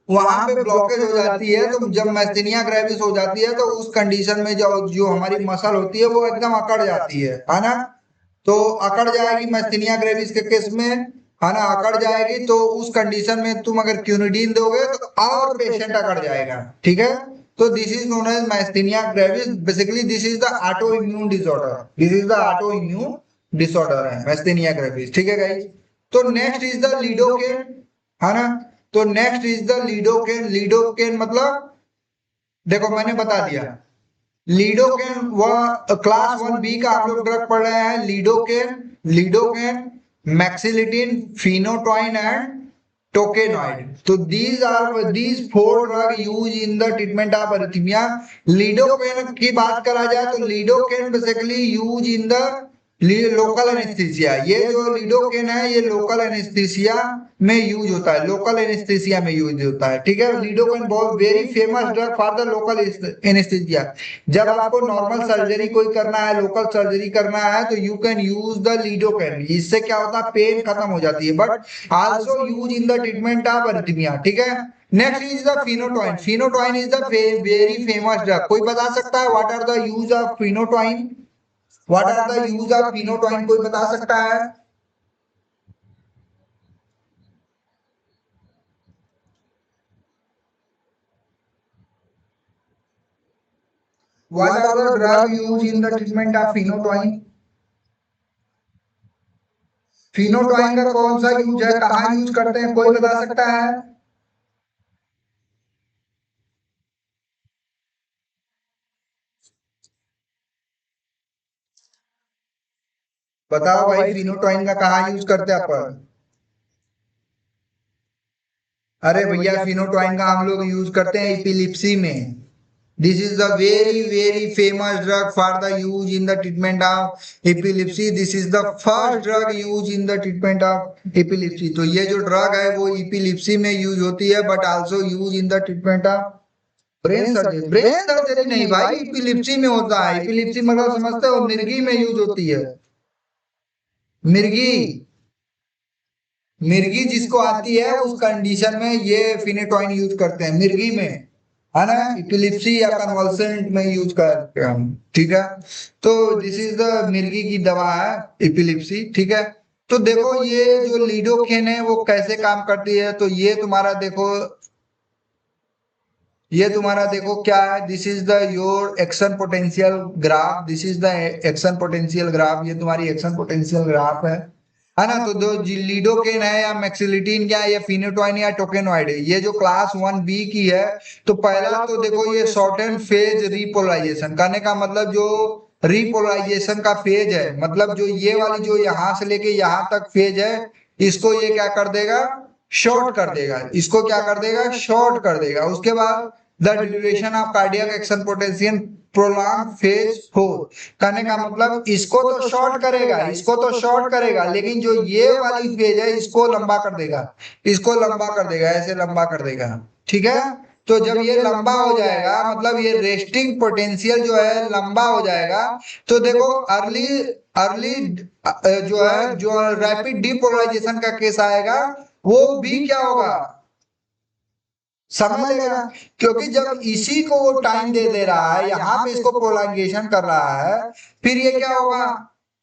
वहां पे ब्लॉकेज हो जाती है। तो जब मैस्थीनिया ग्रेविस हो जाती है तो उस कंडीशन में जो जो हमारी मसल होती है वो एकदम अकड़ जाती है ना। तो अकड़ जाएगी मैस्थीनिया ग्रेविस के केस में, है ना, अकड़ जाएगी। तो उस कंडीशन में तुम अगर क्यूनिडीन दोगे तो और पेशेंट अकड़ जाएगा, ठीक है। तो this is known as myasthenia gravis, basically this is the auto immune disorder, this is the auto immune disorder है मैस्थीनिया ग्रेविस, ठीक है गाइस। तो नेक्स्ट इज द लीडोकेन, है ना। तो next is the lidocaine. Lidocaine मतलब देखो मैंने बता दिया, लीडोकेन वह क्लास 1 बी का आप लोग ड्रग पढ़ रहे हैं। Lidocaine, lidocaine, mexiletine, phenytoin and tocainide. तो these 4 drug use in the treatment of arrhythmia. Lidocaine की बात करा जाए तो lidocaine basically use in the local anaesthesia. ये जो लीडोकेन है ये लोकल एनेस्थीसिया में यूज होता है, लोकल एनेस्थीसिया में यूज होता है, ठीक है। लीडोकेन बहुत very famous drug for the local anaesthesia. जब आपको नॉर्मल सर्जरी कोई करना है, लोकल सर्जरी करना है, तो you can use the lidocaine. इससे क्या होता है, पेन खत्म हो जाती है, but also use in the treatment of arrhythmia, ठीक है। Next is the phenytoin. Phenytoin is the very famous drug. कोई बता सकता है what are the use of phenytoin? What are the use of phenytoin, कोई बता सकता है? What are the drug use in the treatment of phenytoin? Phenytoin का कौन सा यूज है, कहाँ यूज करते हैं, कोई बता सकता है? बताओ भाई, फिनोटोइन का कहाँ यूज करते हैं अपन? अरे भैया, फिनोटोइन का हम लोग यूज करते हैं एपिलिप्सी में। This is the very very famous drug for the use in the treatment of epilepsy. This is the first drug use in the treatment of epilepsy. तो ये जो ड्रग है वो एपिलिप्सी में यूज होती है, but also use in the treatment of brain surgery. Brain surgery नहीं भाई, एपिलिप्सी में होता है। एपिलिप्सी मतलब समझते हो, मिर्गी में यूज होती है। मिर्गी, मिर्गी जिसको आती है उस कंडीशन में ये फिनेटोइन यूज करते हैं, मिर्गी में, है ना, एपिलिप्सी या कन्वल्सेंट में यूज करते हैं हम। ठीक है, तो दिस इज द मिर्गी की दवा है, एपिलिप्सी। ठीक है, तो देखो ये जो लीडोकेन है वो कैसे काम करती है। तो ये तुम्हारा देखो, ये तुम्हारा देखो क्या है, this is the your action potential graph. This is the action potential graph, ये तुम्हारी एक्शन पोटेंशियल ग्राफ है ना। तो दो लीडोकेन है या मैक्सिलिटीन क्या है, या फिनेटोइन या टोकेनोइड है, ये जो क्लास 1B की है। तो पहला तो देखो ये शॉर्ट एंड फेज रिपोलराइजेशन, कहने का मतलब जो रिपोलराइजेशन का फेज है, मतलब जो ये वाली जो यहाँ से लेके यहाँ तक फेज है, इसको ये क्या कर देगा, शॉर्ट कर देगा। इसको क्या कर देगा, शॉर्ट कर देगा। उसके बाद the duration of cardiac action potential prolong phase 4, कहने का मतलब इसको तो शॉर्ट करेगा, इसको तो शॉर्ट करेगा, लेकिन जो ये वाली फेज है इसको लंबा कर देगा, इसको लंबा कर देगा, ऐसे लंबा कर देगा। ठीक है, तो जब ये लंबा हो जाएगा, मतलब ये रेस्टिंग पोटेंशियल जो है लंबा हो जाएगा, तो देखो अर्ली अर्ली जो है, जो रैपिड डिपोलराइजेशन का केस आएगा, वो भी क्या होगा, समझ लेगा। क्योंकि जब इसी को वो टाइम दे दे रहा है, यहाँ पे इसको प्रोलॉन्गेशन कर रहा है, फिर ये क्या होगा,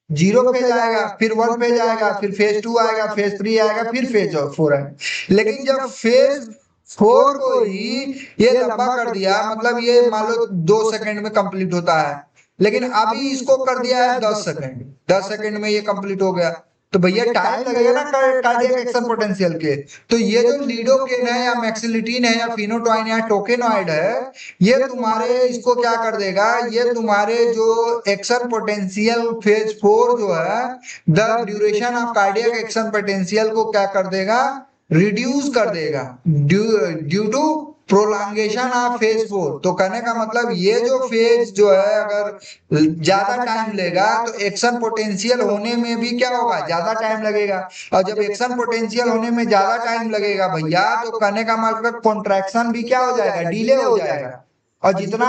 जीरो फेज आएगा, फिर 1 फेज आएगा, फिर फेज 2 आएगा, फेज 3 आएगा, फिर फेज 4 आएगा। लेकिन जब फेज 4 को ही ये लंबा कर दिया, मतलब ये मान लो 2 सेकंड में कंप्लीट होता है, लेकिन अभी इसको कर दिया है 10 सेकंड, 10 सेकंड में ये कंप्लीट हो गया। तो भैया टाइम लगेगा ना कार्डियक एक्शन पोटेंशियल के। तो ये जो लीडोकेन है या मैक्सिलिटीन है या फिनोटोइन या टोकेनॉइड है, ये तुम्हारे इसको क्या कर देगा, ये तुम्हारे जो एक्शन पोटेंशियल फेज 4 जो है, the duration of cardiac action potential को क्या कर देगा, रिड्यूस कर देगा, due to prolongation of phase 4। तो कहने का मतलब ये जो फेज जो है अगर ज्यादा टाइम लेगा, तो एक्शन पोटेंशियल होने में भी क्या होगा, ज्यादा टाइम लगेगा। और जब एक्शन पोटेंशियल होने में ज्यादा टाइम लगेगा भैया, तो कहने का मतलब कॉन्ट्रैक्शन भी क्या हो जाएगा, डिले हो जाएगा। और जितना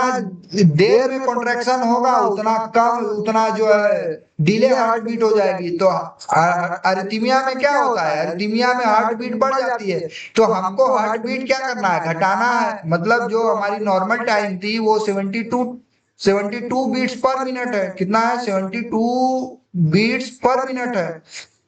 देर में कॉन्ट्रैक्शन होगा उतना कम, उतना जो है डिले हार्ट बीट हो जाएगी। तो अरिथमिया में क्या होता है, अरिथमिया में हार्ट बीट बढ़ जाती है। तो हमको हार्ट बीट क्या करना है, घटाना है। मतलब जो हमारी नॉर्मल टाइम थी वो 72 बीट्स पर मिनट है। कितना है, 72 बीट्स पर मिनट है।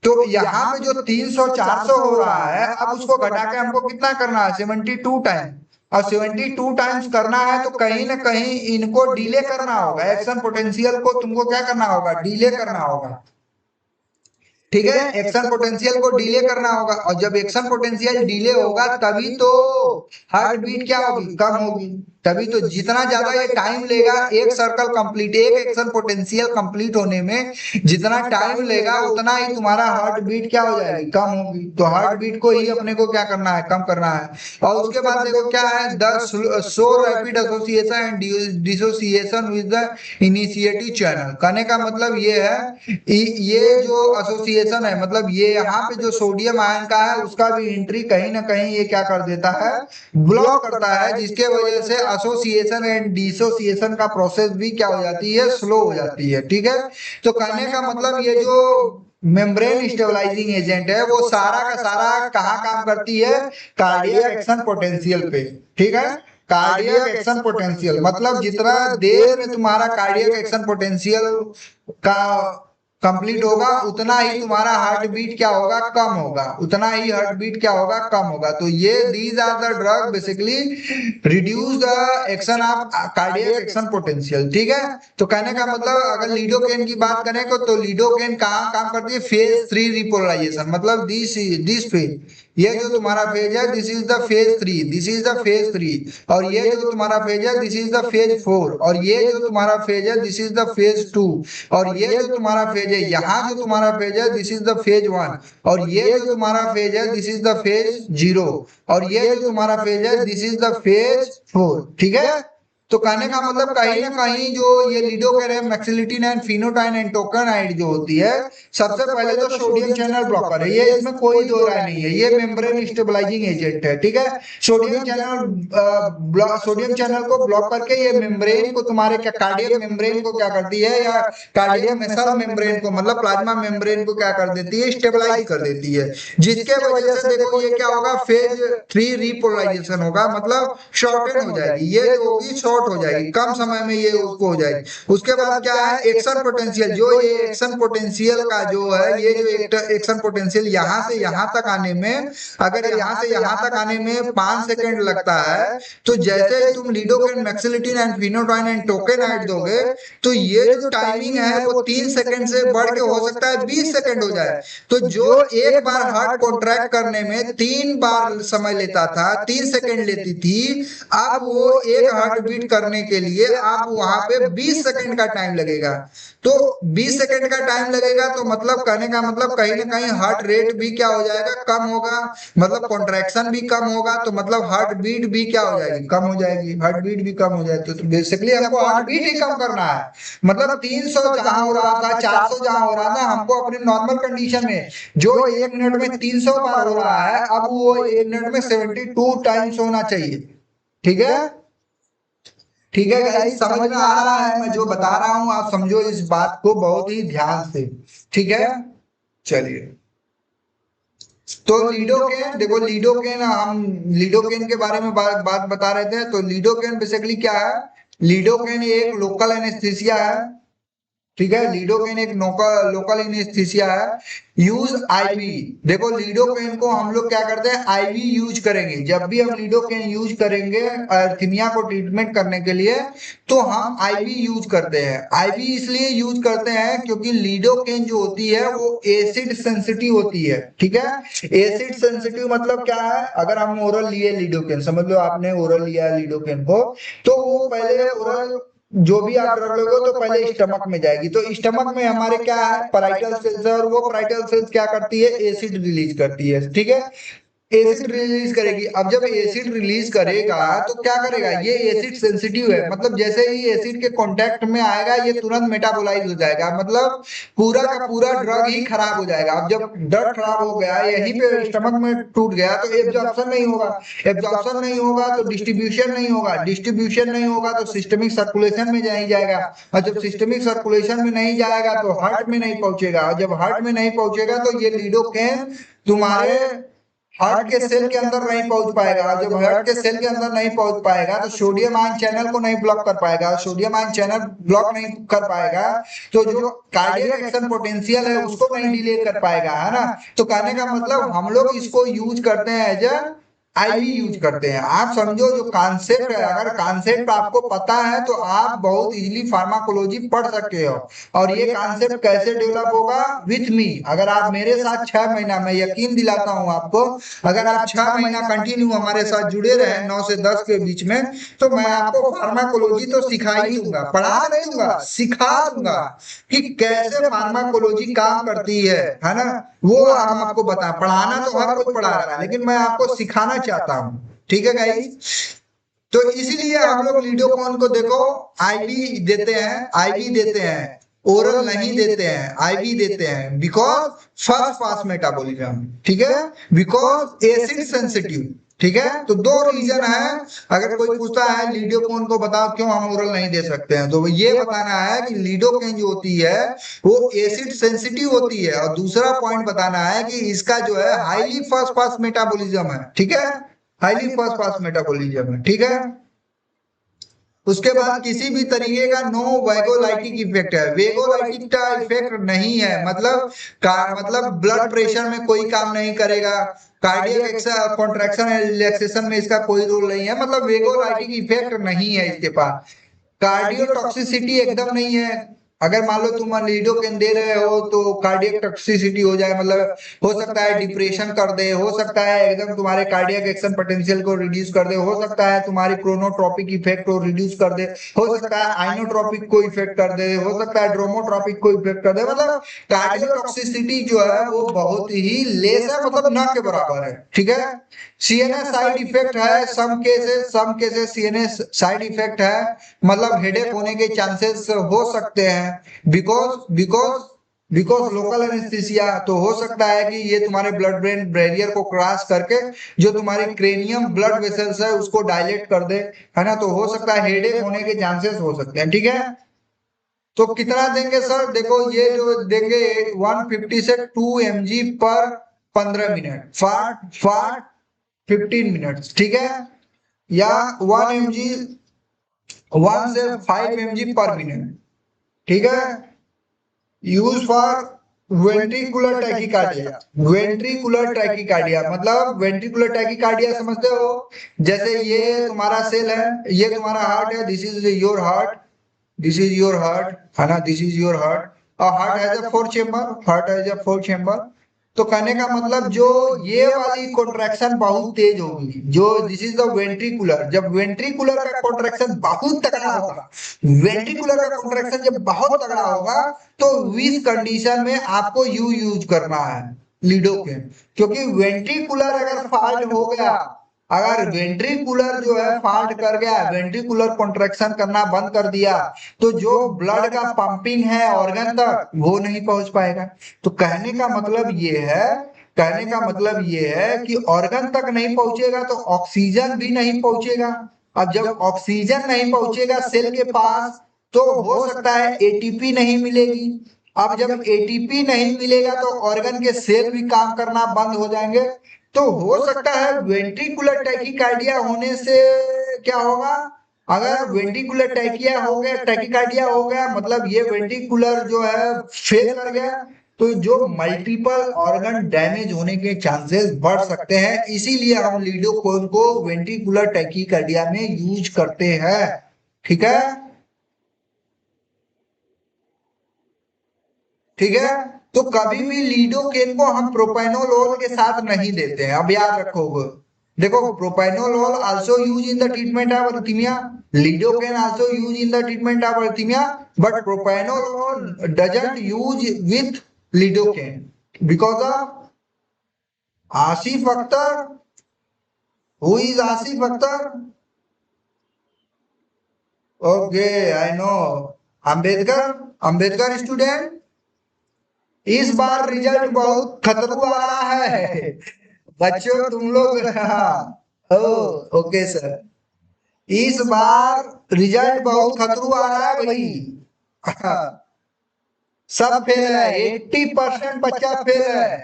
तो यहाँ पे जो 300 400 हो रहा है, अब उसको घटा के हमको कितना करना है, 72 टाइम। और 72 टाइम्स करना है, तो कहीं ना कहीं इनको डिले करना होगा, एक्शन पोटेंशियल को तुमको क्या करना होगा, डिले करना होगा। ठीक है, एक्शन पोटेंशियल को डिले करना होगा, और जब एक्शन पोटेंशियल डिले होगा तभी तो हार्ट बीट क्या होगी, कम होगी। तभी तो जितना ज्यादा ये टाइम लेगा एक सर्कल कंप्लीट, एक एक्शन पोटेंशियल कंप्लीट होने में जितना टाइम लेगा, उतना ही तुम्हारा हार्ट बीट क्या हो जाएगी, कम होगी। तो हार्ट बीट को ही अपने को क्या करना है, कम करना है। और उसके बाद देखो क्या है, the so rapid association and dissociation with the initiative channel. कहने का मतलब ये है, ये जो एसोसिएशन है, मतलब ये यहाँ पे जो सोडियम आयन का है उसका भी एंट्री कहीं ना कहीं ये क्या कर देता है, ब्लॉक करता है, जिसके वजह से एसोसिएशन एंड डिसोसिएशन का प्रोसेस भी क्या हो जाती है, स्लो हो जाती है। ठीक है, तो कहने का मतलब ये जो मेम्ब्रेन स्टेबलाइजिंग एजेंट है, वो सारा का सारा कहाँ काम करती है, कार्डियक एक्शन पोटेंशियल पे, ठीक है। कार्डियक एक्शन पोटेंशियल मतलब जितना देर में तुम्हारा कार्डियक एक्शन पोटेंशियल का कंप्लीट होगा उतना ही तुम्हारा हार्ट बीट क्या होगा, कम होगा, उतना ही हार्ट बीट क्या होगा, कम होगा। तो ये these are the drug basically reduce the action of cardiac action potential, ठीक है। तो कहने का मतलब अगर लिडोकेन की बात करें तो लिडोकेन कहाँ काम करती है, फेज 3 रिपोलराइजेशन, मतलब दिस फेज, ये जो तुम्हारा फेज है this is the phase 3, this is the phase 3, और ये जो तुम्हारा फेज है दिस इज द फेज 4, और ये जो तुम्हारा फेज है दिस इज द फेज 2, और ये जो तुम्हारा फेज है, यहाँ जो तुम्हारा फेज है दिस इज द फेज 1, और ये जो तुम्हारा फेज है दिस इज द फेज 0, और ये जो तुम्हारा फेज है दिस इज द फेज 4, ठीक है। तो कहने का मतलब कहीं ना कहीं जो ये लिडोकेन है, मैक्सिलिटिन एंड फिनोटाइन एंड टोकेनाइड जो होती है, सबसे पहले तो सोडियम चैनल ब्लॉकर है, ये इसमें कोई दो राय नहीं है, ये मेम्ब्रेन स्टेबलाइजिंग एजेंट है, ठीक है। सोडियम चैनल को ब्लॉक करके ये मेम्ब्रेन को, तुम्हारे क्या कार्डियक मेम्ब्रेन को क्या करती है, या कार्डियक मेसल मेम्ब्रेन को मतलब प्लाज्मा मेम्ब्रेन को क्या कर देती है, स्टेबलाइज कर देती है, जिसके वजह से देखो ये क्या होगा, फेज 3 रिपोलराइजेशन होगा, मतलब शॉर्टेन हो जाएगी, ये जो होगी शॉर्ट हो जाएगी, कम समय में ये उसको हो जाएगी। उसके बाद क्या है, एक्शन पोटेंशियल, जो ये एक्शन पोटेंशियल का जो है, ये जो एक्शन पोटेंशियल यहाँ से यहाँ तक आने में, अगर यहाँ से यहाँ तक आने में 5 सेकंड लगता है, तो जैसे तुम लिडोकेन, मैक्सिलिटिन एंड फिनोटाइन एंड टोकेनाइड दोगे, तो ये जो टाइमिंग है वो 3 सेकंड से बढ़ के हो सकता है 20 सेकंड हो जाए। तो जो एक बार हार्ट कॉन्ट्रैक्ट करने में 3 बार समय लेता था, 3 सेकंड लेती थी, अब वो एक हार्ट बीट करने के लिए आप वहां पे 20 सेकंड का टाइम लगेगा। तो 20 सेकंड का टाइम लगेगा, तो मतलब कहने का मतलब कहीं ना कहीं हार्ट रेट भी क्या हो जाएगा, कम होगा, मतलब कॉन्ट्रैक्शन भी कम होगा, तो मतलब हार्ट बीट भी क्या हो जाएगी, कम हो जाएगी, हार्ट बीट भी कम हो जाएगी। तो बेसिकली हमको हार्ट बीट ही कम करना है, मतलब 300 जहां हो रहा था, 400 जहां हो रहा था, हमको अपने नॉर्मल कंडीशन में जो 1 मिनट में 300 बार हो रहा है, अब वो 1 मिनट में 72 टाइम्स होना चाहिए, ठीक है। ठीक है गाइस, समझ में आ रहा है मैं जो बता रहा हूं, आप समझो इस बात को बहुत ही ध्यान से, ठीक है। चलिए, तो लीडोकेन देखो, लीडोकेन हम लीडोकेन के बारे में बात बता रहे थे। तो लीडोकेन बेसिकली क्या है, लीडोकेन एक लोकल एनेस्थीसिया है, ठीक है। लीडोकेन एक लोकल एनेस्थीसिया है, यूज आईवी। देखो लीडोकेन को हम लोग क्या करते हैं, आईवी यूज करेंगे, जब भी हम लीडोकेन यूज करेंगे अर्थीमिया को ट्रीटमेंट करने के लिए, तो हम आईवी यूज करते हैं। आईवी इसलिए यूज करते हैं क्योंकि लीडोकेन जो होती है वो एसिड सेंसिटिव होती है, ठीक है। एसिड सेंसिटिव मतलब क्या है, अगर हम ओरल लिए लीडोकेन, समझ लो आपने ओरल लिया है लीडोकेन को, तो वो पहले ओरल जो भी आप ड्रग लोगे तो पहले स्टमक में जाएगी, तो स्टमक में हमारे क्या है, पैराइटल सेल्स है, और वो पैराइटल सेल्स क्या करती है, एसिड रिलीज करती है, ठीक है। एसिड रिलीज करेगी, अब जब एसिड रिलीज करेगा तो क्या करेगा, ये एसिड सेंसिटिव है, मतलब जैसे ही एसिड के कांटेक्ट में आएगा ये तुरंत मेटाबोलाइज हो जाएगा, मतलब पूरा का पूरा ड्रग ही खराब हो जाएगा। अब जब ड्रग खराब हो गया, यहीं पे स्टमक में टूट गया, तो एब्जॉर्प्शन नहीं होगा, एब्जॉर्प्शन नहीं होगा तो डिस्ट्रीब्यूशन नहीं होगा, डिस्ट्रीब्यूशन नहीं होगा तो सिस्टमिक सर्कुलेशन में नहीं जाएगा, और जब सिस्टमिक सर्कुलेशन में नहीं जाएगा तो हार्ट में नहीं पहुंचेगा, और जब हार्ट में नहीं पहुंचेगा तो ये लिडोकेन तुम्हारे हार्ट के सेल के अंदर नहीं पहुंच पाएगा, और जब हार्ट के सेल के अंदर नहीं पहुंच पाएगा तो सोडियम आयन चैनल को नहीं ब्लॉक कर पाएगा, सोडियम आयन चैनल ब्लॉक नहीं कर पाएगा तो जो कार्डियक एक्शन पोटेंशियल है उसको नहीं डिले कर पाएगा, है ना। तो कहने का मतलब हम लोग इसको यूज करते हैं एज अ आईवी यूज करते हैं। आप समझो जो कॉन्सेप्ट है, अगर कॉन्सेप्ट आपको पता है तो आप बहुत इजीली फार्माकोलॉजी पढ़ सकते हो। और ये कॉन्सेप्ट कैसे डेवलप होगा, विथ मी, अगर आप मेरे साथ 6 महीना, मैं यकीन दिलाता हूं आपको, अगर आप 6 महीना कंटिन्यू हमारे साथ जुड़े रहे 9 से 10 के बीच में, तो मैं आपको फार्माकोलॉजी तो सिखा ही दूंगा, पढ़ा नहीं दूंगा, सिखा दूंगा कि कैसे फार्माकोलॉजी काम करती है ना। वो हम आपको बता, पढ़ाना तो हर कोई पढ़ा रहा है, लेकिन मैं आपको सिखाना चाहता हूँ, ठीक है गाइस। तो इसीलिए हम लोग लीडोकॉन को देखो आईवी देते हैं, आईवी देते हैं, ओरल नहीं देते हैं, आईवी देते हैं, बिकॉज फर्स्ट पास मेटाबॉलिज्म, ठीक है, बिकॉज एसिड सेंसिटिव, ठीक है, तो दो रीजन है। अगर कोई पूछता है लीडोकेन को बताओ क्यों हम ओरल नहीं दे सकते हैं, तो ये बताना है कि लीडोकेन जो होती है वो एसिड सेंसिटिव होती है, और दूसरा पॉइंट बताना है कि इसका जो है हाईली फास्ट फास्ट मेटाबॉलिज्म है। ठीक है, हाईली फास्ट फास्ट मेटाबॉलिज्म है। ठीक है, उसके बाद किसी भी तरीके का नो वैगोलाइटिक इफेक्ट है, वेगोलाइटिक का इफेक्ट नहीं है, मतलब ब्लड प्रेशर में कोई काम नहीं करेगा, कार्डियक कॉन्ट्रैक्शन एंड रिलैक्सेशन में इसका कोई रोल नहीं है, मतलब वेगोलाइटिक इफेक्ट नहीं है इसके पास। कार्डियोटॉक्सिसिटी एकदम नहीं है। अगर मान लो तुम लीडोकेन दे रहे हो तो कार्डियक टॉक्सिसिटी हो जाए, मतलब हो सकता है डिप्रेशन कर दे, हो सकता है एकदम तुम्हारे कार्डियक एक्शन पोटेंशियल को रिड्यूस कर दे, हो सकता है तुम्हारी क्रोनोट्रॉपिक इफेक्ट को रिड्यूस कर दे, हो सकता है आइनोट्रॉपिक को इफेक्ट कर दे, हो सकता है ड्रोमोट्रॉपिक को इफेक्ट कर दे, मतलब कार्डियोटॉक्सिसिटी जो है वो बहुत ही लेस है, मतलब न के बराबर है। ठीक है, सीएनएस साइड इफेक्ट है, some cases CNS side effect है, मतलब हेडेक होने के चांसेस हो सकते हैं, बिकॉज बिकॉज लोकल एनेस्थीसिया, तो हो सकता है कि ये तुम्हारे ब्लड ब्रेन बैरियर को क्रॉस करके जो तुम्हारी क्रेनियम ब्लड वेसल्स है उसको डायलेट कर दे, है ना, तो हो सकता है हेडेक होने के चांसेस हो सकते हैं। ठीक है, तो कितना देंगे सर, देखो ये जो देंगे 150 से 2 mg पर 15 मिनट, फाट फाट 15 मिनट। ठीक है, या 1 mg 1 से 5 mg पर मिनट। ठीक है, use for ventricular tachycardia. Ventricular tachycardia मतलब वेंट्रिकुलर टैकिकार्डिया समझते हो, जैसे ये तुम्हारा सेल है, ये तुम्हारा हार्ट है, this is your heart, this is your heart, है ना, दिस इज योर हार्ट, और heart has a 4 chamber, heart has a 4 chamber. तो कहने का मतलब जो ये वाली कॉन्ट्रैक्शन बहुत तेज होगी, जो दिस इज द वेंट्रिकुलर, जब वेंट्रिकुलर का कॉन्ट्रैक्शन बहुत तगड़ा होगा, वेंट्रिकुलर का कॉन्ट्रैक्शन जब बहुत तगड़ा होगा, तो इस कंडीशन में आपको यू यूज करना है लीडोकेन, क्योंकि वेंट्रिकुलर अगर फॉल्ट हो गया, अगर वेंट्रिकुलर जो है फॉल्ट कर गया, वेंट्रिकुलर कॉन्ट्रैक्शन करना बंद कर दिया, तो जो ब्लड का पंपिंग है ऑर्गन तक वो नहीं पहुंच पाएगा। तो कहने का मतलब ये है कि ऑर्गन तक नहीं पहुंचेगा तो ऑक्सीजन भी नहीं पहुंचेगा। अब जब ऑक्सीजन नहीं पहुंचेगा सेल के पास, तो हो सकता है एटीपी नहीं मिलेगी। अब जब एटीपी नहीं मिलेगा तो ऑर्गन के सेल भी काम करना बंद हो जाएंगे। तो हो सकता है वेंट्रिकुलर टैकिकार्डिया होने से क्या होगा, अगर वेंट्रिकुलर टैकिकार्डिया हो गया, मतलब ये वेंट्रिकुलर जो है फेल कर गया, तो जो मल्टीपल ऑर्गन डैमेज होने के चांसेस बढ़ सकते हैं, इसीलिए हम लीडोकेन को वेंट्रिकुलर टैकिकार्डिया में यूज करते हैं। ठीक है, ठीक है, तो कभी भी लीडोकेन को हम प्रोपेनोलोल के साथ नहीं देते हैं, अब याद रखोगे। देखो, propranolol also use in the treatment of arrhythmia, lidocaine also use in the treatment of arrhythmia, but propranolol doesn't use with lidocaine because of Asif Akhtar. Who is Asif Akhtar? Okay, I know, Ambedkar, Ambedkar student. इस बार रिजल्ट बहुत खतरू आ रहा है बच्चों, तुम लोग, हाँ, ओ, okay sir, इस बार रिजल्ट बहुत खतरू आ रहा है भाई। हाँ, सब फेल है, 80% बच्चा फेल है।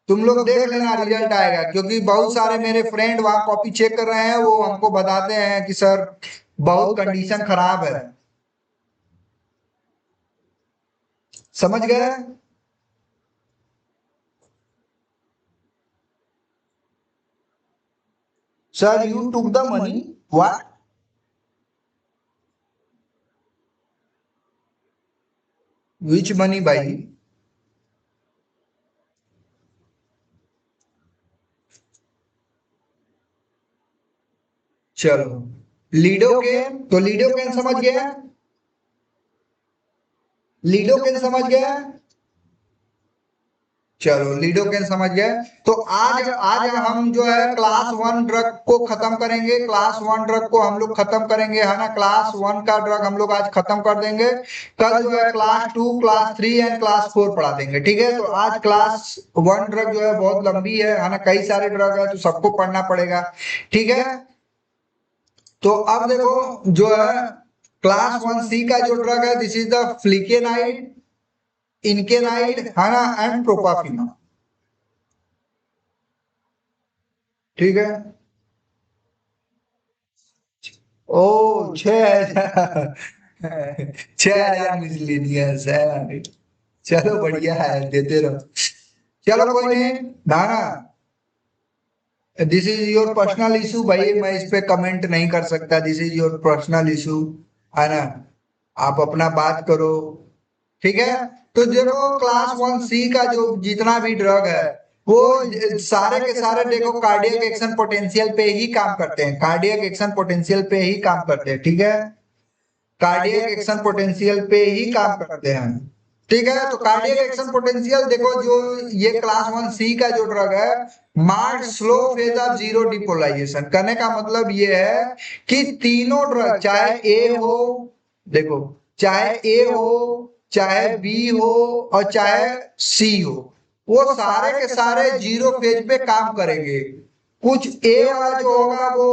तुम लोग देख लेना रिजल्ट आएगा, क्योंकि बहुत सारे मेरे फ्रेंड वहां कॉपी चेक कर रहे हैं, वो हमको बताते हैं कि सर बहुत कंडीशन खराब है। समझ गए? Sir you took the money, what? Which money भाई? चलो, लीडोकेन, तो लीडोकेन समझ गया, लीडोकेन समझ गया। चलो लीडोकेन समझ गए। तो आज आज हम जो है क्लास वन ड्रग को खत्म करेंगे, क्लास वन ड्रग को हम लोग खत्म करेंगे, है ना। क्लास वन का ड्रग हम लोग आज खत्म कर देंगे। कल जो है class two, class three and class four पढ़ा देंगे, ठीक है। तो आज क्लास वन ड्रग जो है बहुत लंबी है ना, कई सारे ड्रग है तो सबको पढ़ना पड़ेगा, ठीक है। तो अब देखो जो है क्लास वन सी का जो ड्रग है, दिस इज द फ्लिकेनाइड, इनकेनाइड, है ना, एंड प्रोपाफिनॉन, ठीक है। ओ 6,000, 6,000 मिसलेनियस है। चलो बढ़िया है, देते रहो। चलो कोई नहीं, ना ना, this is your personal issue भाई, मैं इस पे कमेंट नहीं कर सकता, this is your personal issue, है ना। आप अपना बात करो, ठीक है। तो देखो क्लास वन सी का जो जितना भी ड्रग है वो सारे के सारे देखो कार्डियक एक्शन पोटेंशियल पे ही काम करते हैं, कार्डियक एक्शन पोटेंशियल पे ही काम करते हैं, ठीक है। कार्डियक एक्शन पोटेंशियल पे ही काम करते हैं, ठीक है। तो कार्डियक एक्शन पोटेंशियल देखो, जो ये क्लास वन सी का जो ड्रग है, mark slow phase of zero depolarisation, कहने का मतलब ये है कि तीनों ड्रग, चाहे ए हो, देखो चाहे ए हो, चाहे बी हो, और चाहे सी हो, वो सारे के सारे जीरो फेज पे काम करेंगे। कुछ ए वाला जो होगा वो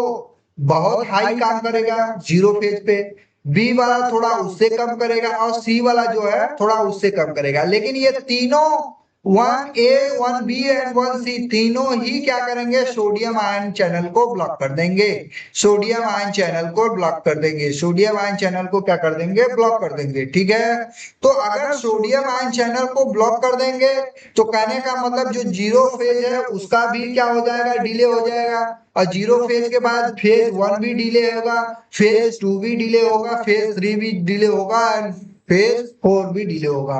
बहुत हाई काम करेगा जीरो फेज पे, बी वाला थोड़ा उससे कम करेगा, और सी वाला जो है थोड़ा उससे कम करेगा। लेकिन ये तीनों, one A, one B and one C, तीनों ही क्या करेंगे, सोडियम आयन चैनल को ब्लॉक कर देंगे, सोडियम आयन चैनल को ब्लॉक कर देंगे, सोडियम आयन चैनल को क्या कर देंगे, ब्लॉक कर देंगे, ठीक है। तो अगर सोडियम आयन चैनल को ब्लॉक कर देंगे तो कहने का मतलब जो जीरो फेज है उसका भी क्या हो जाएगा, डिले हो जाएगा, और जीरो फेज के बाद फेज वन भी डिले होगा, फेज टू भी डिले होगा, फेज थ्री भी डिले होगा, एंड फेज फोर भी डिले होगा।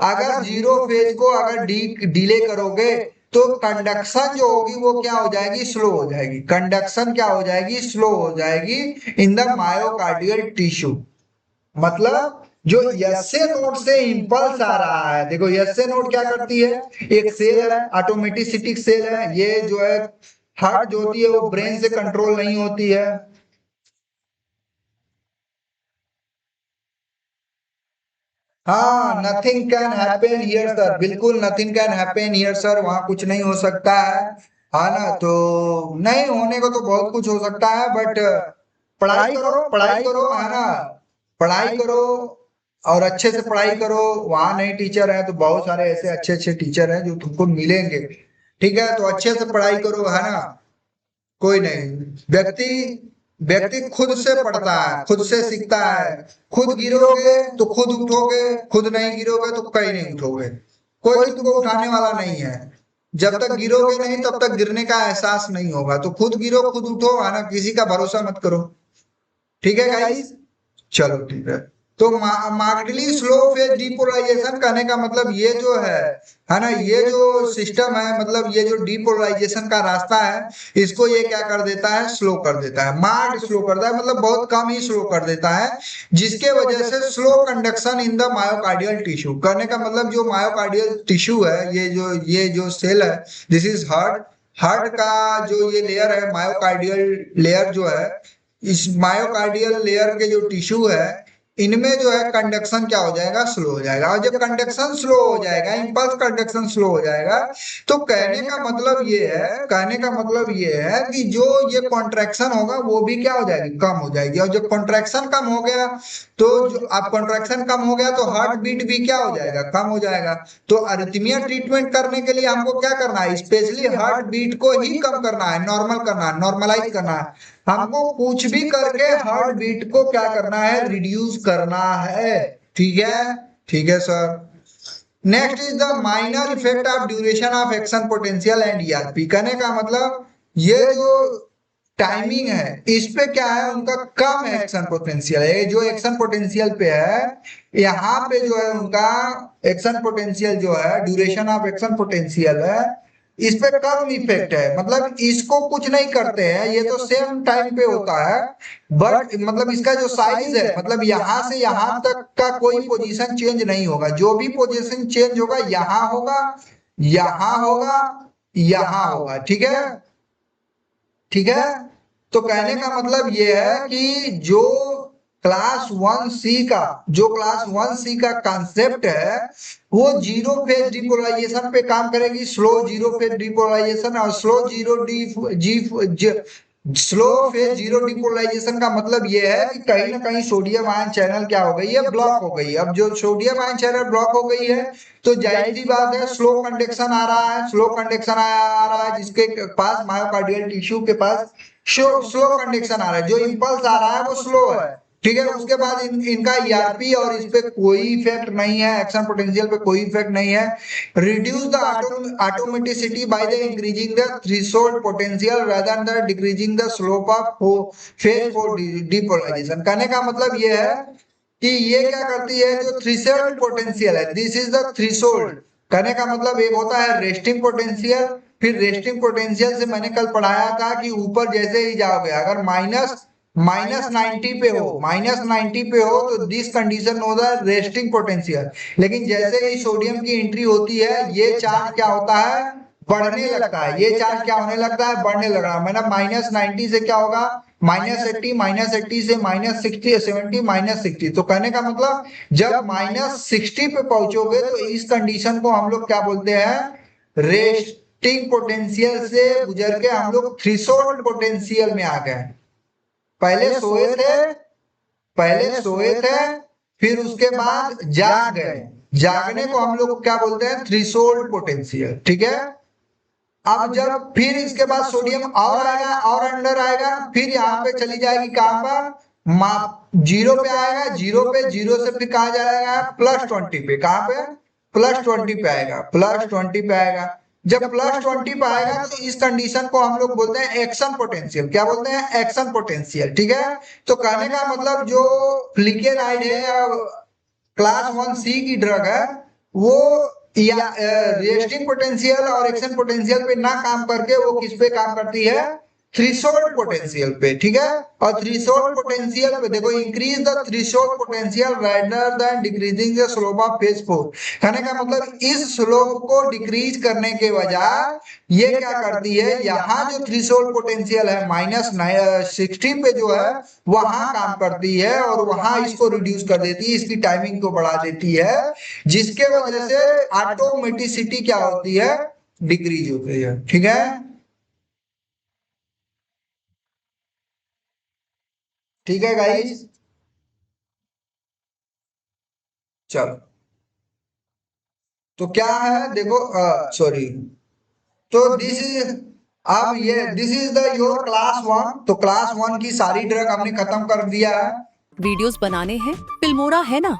अगर जीरो फेज को अगर डिले करोगे तो कंडक्शन जो होगी वो क्या हो जाएगी, स्लो हो जाएगी, कंडक्शन क्या हो जाएगी, स्लो हो जाएगी इन द मायोकार्डियल टिश्यू। मतलब जो यसे नोड से इंपल्स आ रहा है, देखो यसे नोड क्या करती है, एक सेल है, ऑटोमेटिसिटिक सेल है, ये जो है हार्ट जो होती है वो ब्रेन से कंट्रोल नहीं होती है। हाँ, nothing can happen here sir, बिल्कुल nothing can happen here sir, वहां कुछ नहीं हो सकता है ना। तो नहीं होने को तो बहुत कुछ हो सकता है, बट पढ़ाई करो, पढ़ाई करो, है ना, पढ़ाई करो, और अच्छे से पढ़ाई करो। वहां नहीं टीचर है तो बहुत सारे ऐसे अच्छे अच्छे टीचर हैं जो तुमको मिलेंगे, ठीक है। तो अच्छे से पढ़ाई करो, है ना। कोई नहीं, व्यक्ति व्यक्ति खुद से पढ़ता है, खुद से सीखता है। खुद गिरोगे तो खुद उठोगे, खुद नहीं गिरोगे तो कहीं नहीं उठोगे, कोई तुमको उठाने वाला नहीं है। जब तक गिरोगे नहीं तब तक गिरने का एहसास नहीं होगा। तो खुद गिरो, खुद उठो, है ना, किसी का भरोसा मत करो, ठीक है गाइस। चलो ठीक है। तो मार्केटली स्लो फेज डीपोलराइजेशन कहने का मतलब ये जो है ना, ये जो सिस्टम है, मतलब ये जो डीपोलराइजेशन का रास्ता है, इसको ये क्या कर देता है, स्लो कर देता है, मार्क्ड स्लो करता है, मतलब बहुत कम ही स्लो कर देता है, जिसके वजह से slow conduction in the myocardial tissue, कहने का मतलब जो मायोकार्डियल टिश्यू है, ये जो सेल है, दिस इज हार्ट, हार्ट का जो ये लेयर है, मायोकार्डियल लेयर जो है, इस मायोकार्डियल लेयर के जो टिश्यू है, इनमें जो है कंडक्शन क्या हो जाएगा, स्लो हो जाएगा। और जब कंडक्शन स्लो हो जाएगा, इंपल्स कंडक्शन स्लो हो जाएगा, तो कहने का मतलब ये है, कहने का मतलब ये है कि जो ये कॉन्ट्रैक्शन होगा वो भी क्या हो जाएगी, कम हो जाएगी। और जब कॉन्ट्रैक्शन कम हो गया तो जो अब कॉन्ट्रैक्शन कम हो गया तो हार्ट बीट भी क्या हो जाएगा, कम हो जाएगा। तो अरिथमिया ट्रीटमेंट करने के लिए हमको क्या करना है, स्पेशली हार्ट बीट को ही कम करना है, नॉर्मल करना है, नॉर्मलाइज करना है। हमको कुछ भी करके हार्ट बीट को क्या करना है, रिड्यूस करना है, ठीक है, ठीक है sir. Next is the minor effect of duration of action potential and ERP, कहने का मतलब ये जो टाइमिंग है इस पे क्या है, उनका कम एक्शन पोटेंशियल है, जो एक्शन पोटेंशियल पे है, यहाँ पे जो है उनका एक्शन पोटेंशियल जो है, ड्यूरेशन ऑफ एक्शन पोटेंशियल है, इस पे कम इफेक्ट है, मतलब इसको कुछ नहीं करते हैं, ये तो सेम टाइम पे होता है, बट मतलब इसका जो साइज है, मतलब यहाँ से यहाँ तक का कोई पोजीशन चेंज नहीं होगा, जो भी पोजीशन चेंज होगा यहाँ होगा, यहाँ होगा, यहाँ होगा, ठीक है, ठीक है। तो कहने का मतलब ये है कि जो क्लास 1C का, जो क्लास 1C का कॉन्सेप्ट है वो जीरो फेज डिपोलराइजेशन पे काम करेगी, स्लो जीरो फेज डिपोलराइजेशन। और स्लो फेज जीरो डिपोलराइजेशन का मतलब ये है कि कहीं ना कहीं सोडियम आयन चैनल क्या हो गई है, ब्लॉक हो गई है। अब जो सोडियम आयन चैनल ब्लॉक हो गई है तो जाहिर सी बात है स्लो कंडक्शन आ रहा है, स्लो कंडक्शन आ रहा है, जिसके पास मायोकार्डियल टिश्यू के पास स्लो कंडक्शन आ रहा है, जो इम्पल्स आ रहा है वो स्लो है, ठीक है। उसके बाद इनका ईआरपी और इस पे कोई इफेक्ट नहीं है, एक्शन पोटेंशियल पे कोई इफेक्ट नहीं है। Reduce the automaticity by the increasing the threshold potential rather than decreasing the slope of phase four depolarization. कहने का मतलब ये है कि ये क्या करती है, जो थ्रेशोल्ड पोटेंशियल है, दिस इज द थ्रेशोल्ड। कहने का मतलब एक होता है रेस्टिंग पोटेंशियल, फिर रेस्टिंग पोटेंशियल से मैंने कल पढ़ाया था कि ऊपर जैसे ही जाओगे, अगर माइनस 90 पे हो, माइनस 90 पे हो तो दिस कंडीशन होता है रेस्टिंग पोटेंशियल। लेकिन जैसे ही सोडियम की एंट्री होती है ये चार्ज क्या होता है, बढ़ने लगता है। ये चार्ज क्या होने लगता है, बढ़ने लग रहा है। मैंने माइनस 90 से क्या होगा, -80, -80 से -60, 70, -60। तो कहने का मतलब जब -60 पे पहुंचोगे तो इस कंडीशन को हम लोग क्या बोलते हैं, रेस्टिंग पोटेंशियल से गुजर के हम लोग थ्रेशोल्ड पोटेंशियल में आ गए। पहले सोए थे, पहले सोए थे, फिर उसके बाद जाग गए। जागने को हम लोग क्या बोलते हैं, थ्रेशोल्ड पोटेंशियल, ठीक है। अब जब फिर इसके बाद सोडियम और आएगा और अंदर आएगा, फिर यहाँ पे चली जाएगी कहां पर, माप जीरो पे आएगा, जीरो पे, जीरो से फिर कहा जाएगा +20 पे, कहां पे, +20 पे आएगा, +20 पे आएगा। जब +20 पे आएगा तो इस कंडीशन को हम लोग बोलते हैं एक्शन पोटेंशियल। क्या बोलते हैं, एक्शन पोटेंशियल, ठीक है। तो कहने का मतलब जो फ्लिकेनाइड है या क्लास 1C की ड्रग है वो या रेस्टिंग पोटेंशियल और एक्शन पोटेंशियल पे ना काम करके वो किस पे काम करती है, थ्रेशोल्ड पोटेंशियल पे, ठीक है। और थ्रेशोल्ड पोटेंशियल पे देखो, increase the threshold potential rather than decreasing the slope of phase four. कहने का मतलब इस स्लोप को डिक्रीज करने के बजाय ये क्या करती है, यहाँ जो थ्रेशोल्ड पोटेंशियल है -60 पे जो है वहां काम करती है और वहां इसको रिड्यूस कर देती है, इसकी टाइमिंग को बढ़ा देती है, जिसके वजह से ऑटोमेटिसिटी क्या होती है, डिक्रीज होती है, ठीक है। ठीक है गाइस, चलो। तो क्या है देखो, सॉरी, तो दिस इज, अब ये this is the your class 1। तो क्लास 1 की सारी ड्रग हमने खत्म कर दिया है। वीडियोस बनाने हैं, फिल्मोरा है ना।